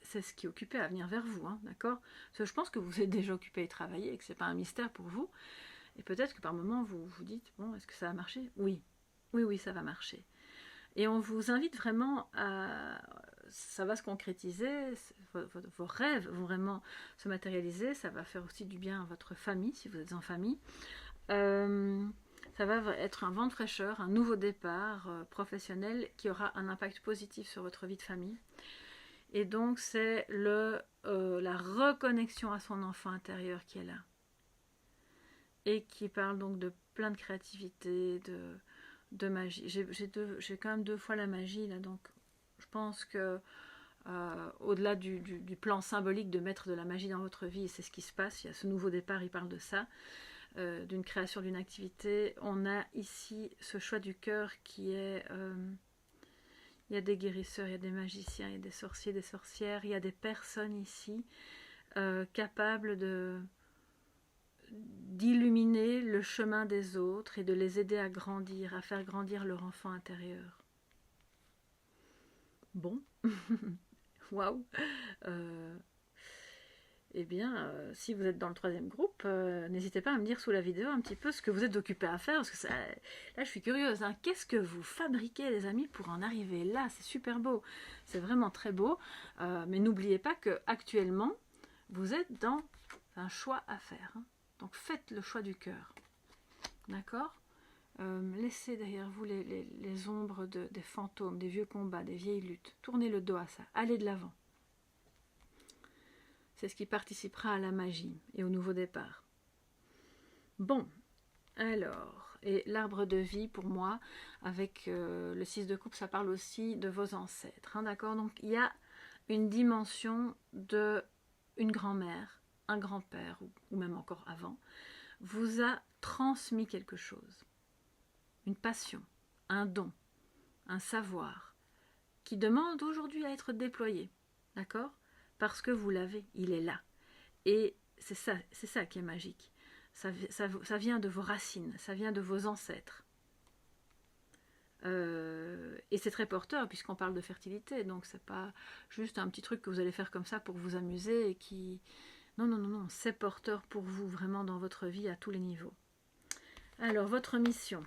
C'est ce qui est occupé à venir vers vous, hein, d'accord? Parce que je pense que vous êtes déjà occupé à y travailler et que ce n'est pas un mystère pour vous. Et peut-être que par moment vous vous dites, bon, est-ce que ça va marcher? Oui, oui, oui, ça va marcher. Et on vous invite vraiment à... Ça va se concrétiser, vos rêves vont vraiment se matérialiser, ça va faire aussi du bien à votre famille, si vous êtes en famille. Ça va être un vent de fraîcheur, un nouveau départ professionnel qui aura un impact positif sur votre vie de famille. Et donc c'est la reconnexion à son enfant intérieur qui est là. Et qui parle donc de plein de créativité, de magie. J'ai quand même 2 fois la magie là, donc je pense que au-delà du plan symbolique de mettre de la magie dans votre vie, c'est ce qui se passe, il y a ce nouveau départ, il parle de ça, d'une création d'une activité. On a ici ce choix du cœur qui est... il y a des guérisseurs, il y a des magiciens, il y a des sorciers, des sorcières, il y a des personnes ici capables d'illuminer le chemin des autres et de les aider à grandir, à faire grandir leur enfant intérieur. Bon, waouh. Eh bien, si vous êtes dans le 3e groupe, n'hésitez pas à me dire sous la vidéo un petit peu ce que vous êtes occupé à faire, parce que là je suis curieuse, hein. Qu'est-ce que vous fabriquez les amis pour en arriver là? C'est super beau, c'est vraiment très beau, mais n'oubliez pas que actuellement vous êtes dans un choix à faire, hein. Donc faites le choix du cœur, d'accord? Laissez derrière vous les ombres des fantômes, des vieux combats, des vieilles luttes. Tournez le dos à ça, allez de l'avant. C'est ce qui participera à la magie et au nouveau départ. Bon, alors, et l'arbre de vie pour moi, avec le 6 de coupe, ça parle aussi de vos ancêtres, hein, d'accord? Donc il y a une dimension de une grand-mère, un grand-père, ou même encore avant, vous a transmis quelque chose. Une passion, un don, un savoir, qui demande aujourd'hui à être déployé, d'accord? Parce que vous l'avez, il est là. Et c'est ça qui est magique. ça vient de vos racines, ça vient de vos ancêtres. Et c'est très porteur puisqu'on parle de fertilité, donc c'est pas juste un petit truc que vous allez faire comme ça pour vous amuser et qui... Non, non, non, non, c'est porteur pour vous vraiment dans votre vie à tous les niveaux. Alors, votre mission.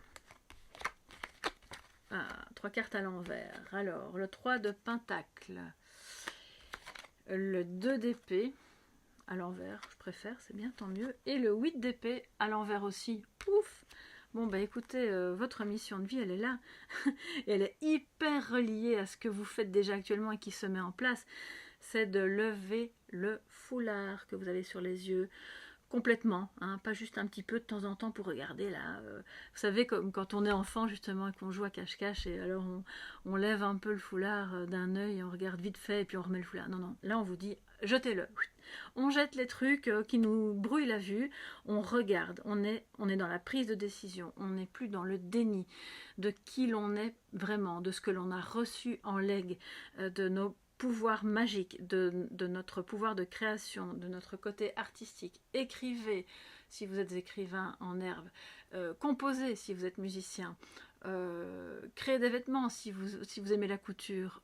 Ah, 3 cartes à l'envers. Alors, le 3 de Pentacle. Le 2 d'épée à l'envers, je préfère, c'est bien, tant mieux. Et le 8 d'épée à l'envers aussi. Ouf! Bon, bah écoutez, votre mission de vie, elle est là. Et elle est hyper reliée à ce que vous faites déjà actuellement et qui se met en place. C'est de lever le foulard que vous avez sur les yeux complètement, hein, pas juste un petit peu de temps en temps pour regarder là. Vous savez, comme quand on est enfant justement et qu'on joue à cache-cache et alors on lève un peu le foulard d'un œil, on regarde vite fait et puis on remet le foulard. Non, non, là on vous dit jetez-le. On jette les trucs qui nous brouillent la vue, on regarde, on est dans la prise de décision, on n'est plus dans le déni de qui l'on est vraiment, de ce que l'on a reçu en legs, de nos pouvoir magique, de notre pouvoir de création, de notre côté artistique. Écrivez si vous êtes écrivain en herbe, composez si vous êtes musicien, créez des vêtements si vous aimez la couture,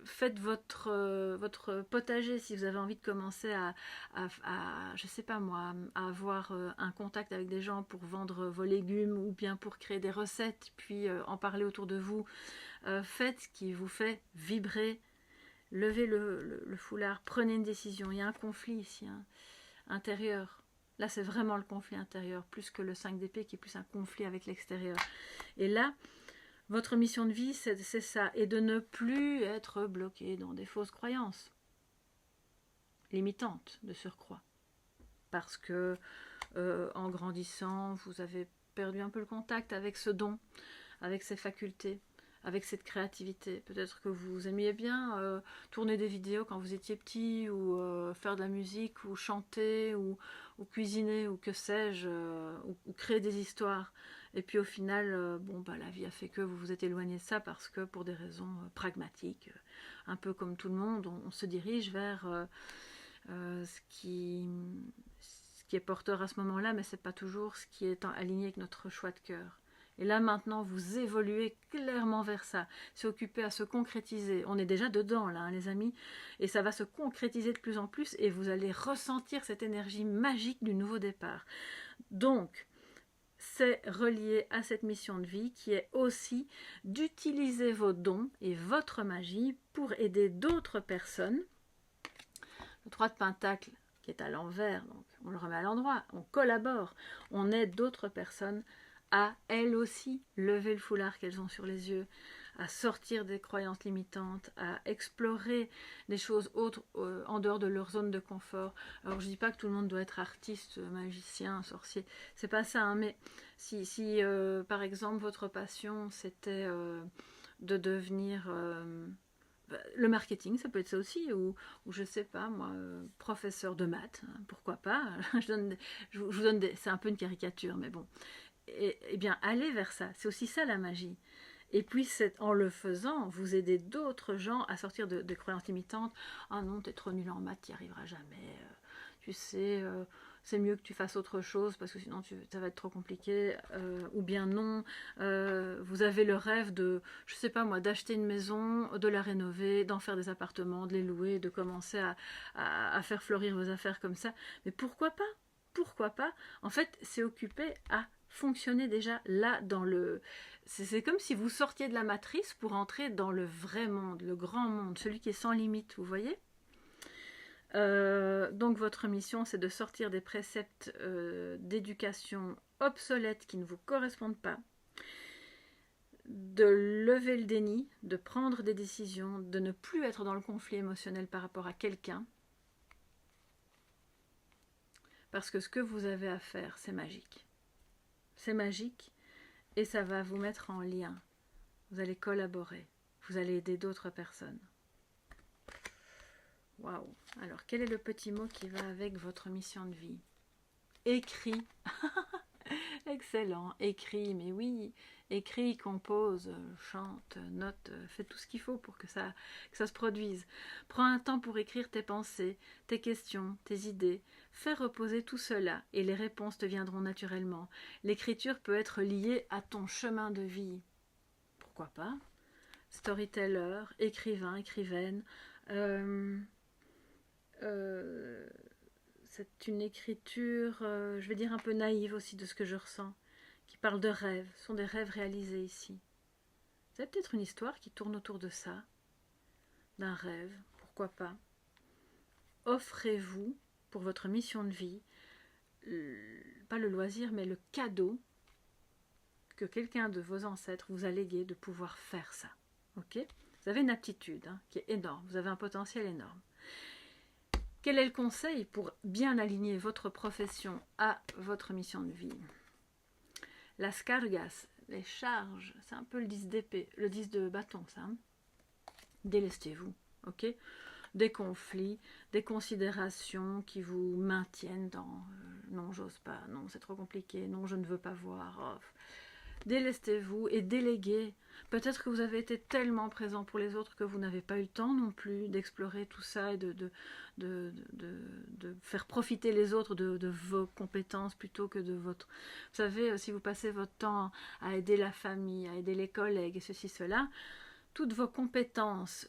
faites votre potager si vous avez envie de commencer à je sais pas moi, à avoir un contact avec des gens pour vendre vos légumes ou bien pour créer des recettes puis en parler autour de vous. Faites ce qui vous fait vibrer, levez le foulard, prenez une décision. Il y a un conflit ici, hein, intérieur. Là, c'est vraiment le conflit intérieur, plus que le 5 d'épée qui est plus un conflit avec l'extérieur. Et là, votre mission de vie, c'est ça, et de ne plus être bloqué dans des fausses croyances, limitantes de surcroît. Parce que, en grandissant, vous avez perdu un peu le contact avec ce don, avec ces facultés, avec cette créativité. Peut-être que vous aimiez bien tourner des vidéos quand vous étiez petit, ou faire de la musique, ou chanter, ou cuisiner, ou que sais-je, ou créer des histoires. Et puis au final, bon, bah, la vie a fait que vous vous êtes éloigné de ça parce que pour des raisons pragmatiques, un peu comme tout le monde, on se dirige vers ce qui est porteur à ce moment-là, mais c'est pas toujours ce qui est aligné avec notre choix de cœur. Et là maintenant vous évoluez clairement vers ça, c'est occupé à se concrétiser. On est déjà dedans là, hein, les amis, et ça va se concrétiser de plus en plus et vous allez ressentir cette énergie magique du nouveau départ. Donc c'est relié à cette mission de vie qui est aussi d'utiliser vos dons et votre magie pour aider d'autres personnes. Le 3 de Pentacle qui est à l'envers, donc on le remet à l'endroit, on collabore, on aide d'autres personnes à elles aussi lever le foulard qu'elles ont sur les yeux, à sortir des croyances limitantes, à explorer des choses autres en dehors de leur zone de confort. Alors je dis pas que tout le monde doit être artiste, magicien, sorcier, c'est pas ça, hein, mais si par exemple votre passion c'était de devenir le marketing, ça peut être ça aussi, ou je sais pas moi, professeur de maths, hein, pourquoi pas. Je vous donne c'est un peu une caricature, mais bon. Et bien allez vers ça, c'est aussi ça la magie. Et puis en le faisant, vous aidez d'autres gens à sortir de croyances limitantes. Ah non, t'es trop nul en maths, t'y arriveras jamais. Tu sais, c'est mieux que tu fasses autre chose parce que sinon ça va être trop compliqué. Ou bien non, vous avez le rêve de, je sais pas moi, d'acheter une maison, de la rénover, d'en faire des appartements, de les louer, de commencer à faire fleurir vos affaires comme ça. Mais pourquoi pas? Pourquoi pas? En fait, c'est occupé à fonctionner déjà là dans le... C'est comme si vous sortiez de la matrice pour entrer dans le vrai monde, le grand monde, celui qui est sans limite, vous voyez? Donc votre mission, c'est de sortir des préceptes d'éducation obsolètes qui ne vous correspondent pas, de lever le déni, de prendre des décisions, de ne plus être dans le conflit émotionnel par rapport à quelqu'un, parce que ce que vous avez à faire, c'est magique. C'est magique et ça va vous mettre en lien. Vous allez collaborer, vous allez aider d'autres personnes. Waouh! Alors, quel est le petit mot qui va avec votre mission de vie? Écrit. Excellent. Écris, mais oui, écris, compose, chante, note, fais tout ce qu'il faut pour que ça se produise. Prends un temps pour écrire tes pensées, tes questions, tes idées. Fais reposer tout cela et les réponses te viendront naturellement. L'écriture peut être liée à ton chemin de vie. Pourquoi pas? Storyteller, écrivain, écrivaine. C'est une écriture, je vais dire un peu naïve aussi de ce que je ressens, qui parle de rêves. Ce sont des rêves réalisés ici. Vous avez peut-être une histoire qui tourne autour de ça, d'un rêve, pourquoi pas. Offrez-vous, pour votre mission de vie, pas le loisir, mais le cadeau que quelqu'un de vos ancêtres vous a légué de pouvoir faire ça. Ok? Vous avez une aptitude qui est énorme, vous avez un potentiel énorme. Quel est le conseil pour bien aligner votre profession à votre mission de vie? Las cargas, les charges, c'est un peu le 10 d'épée, le 10 de bâton, ça. Délestez-vous, ok? Des conflits, des considérations qui vous maintiennent dans non, j'ose pas, non, c'est trop compliqué, non, je ne veux pas voir. Oh. Délestez-vous et déléguez. Peut-être que vous avez été tellement présent pour les autres que vous n'avez pas eu le temps non plus d'explorer tout ça et de faire profiter les autres de vos compétences plutôt que de votre... Vous savez, si vous passez votre temps à aider la famille, à aider les collègues et ceci, cela, toutes vos compétences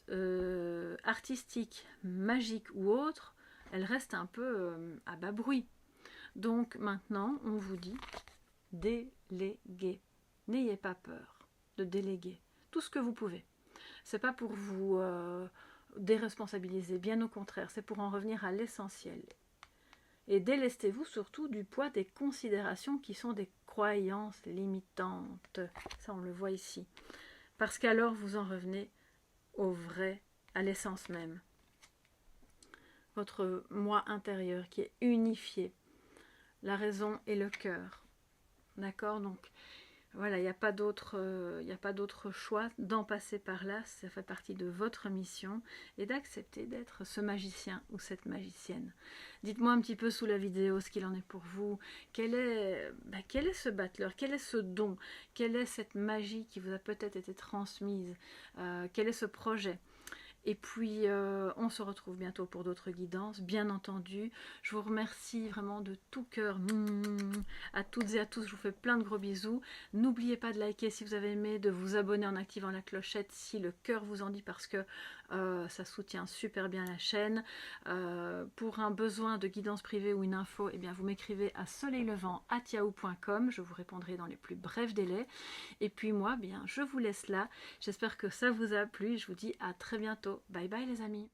artistiques, magiques ou autres, elles restent un peu à bas bruit. Donc maintenant, on vous dit déléguer. N'ayez pas peur de déléguer tout ce que vous pouvez. C'est pas pour vous déresponsabiliser, bien au contraire, c'est pour en revenir à l'essentiel. Et délestez-vous surtout du poids des considérations qui sont des croyances limitantes. Ça, on le voit ici. Parce qu'alors, vous en revenez au vrai, à l'essence même. Votre moi intérieur qui est unifié. La raison et le cœur. D'accord? Donc, voilà, il n'y a pas d'autre choix d'en passer par là, ça fait partie de votre mission et d'accepter d'être ce magicien ou cette magicienne. Dites-moi un petit peu sous la vidéo ce qu'il en est pour vous, quel est ce battleur, quel est ce don, quelle est cette magie qui vous a peut-être été transmise, quel est ce projet. Et puis, on se retrouve bientôt pour d'autres guidances, bien entendu. Je vous remercie vraiment de tout cœur. À toutes et à tous, je vous fais plein de gros bisous. N'oubliez pas de liker si vous avez aimé, de vous abonner en activant la clochette si le cœur vous en dit, parce que ça soutient super bien la chaîne. Pour un besoin de guidance privée ou une info, eh bien, vous m'écrivez à soleillevent@yahoo.com. Je vous répondrai dans les plus brefs délais. Et puis moi, bien, je vous laisse là. J'espère que ça vous a plu. Je vous dis à très bientôt. Bye bye les amis.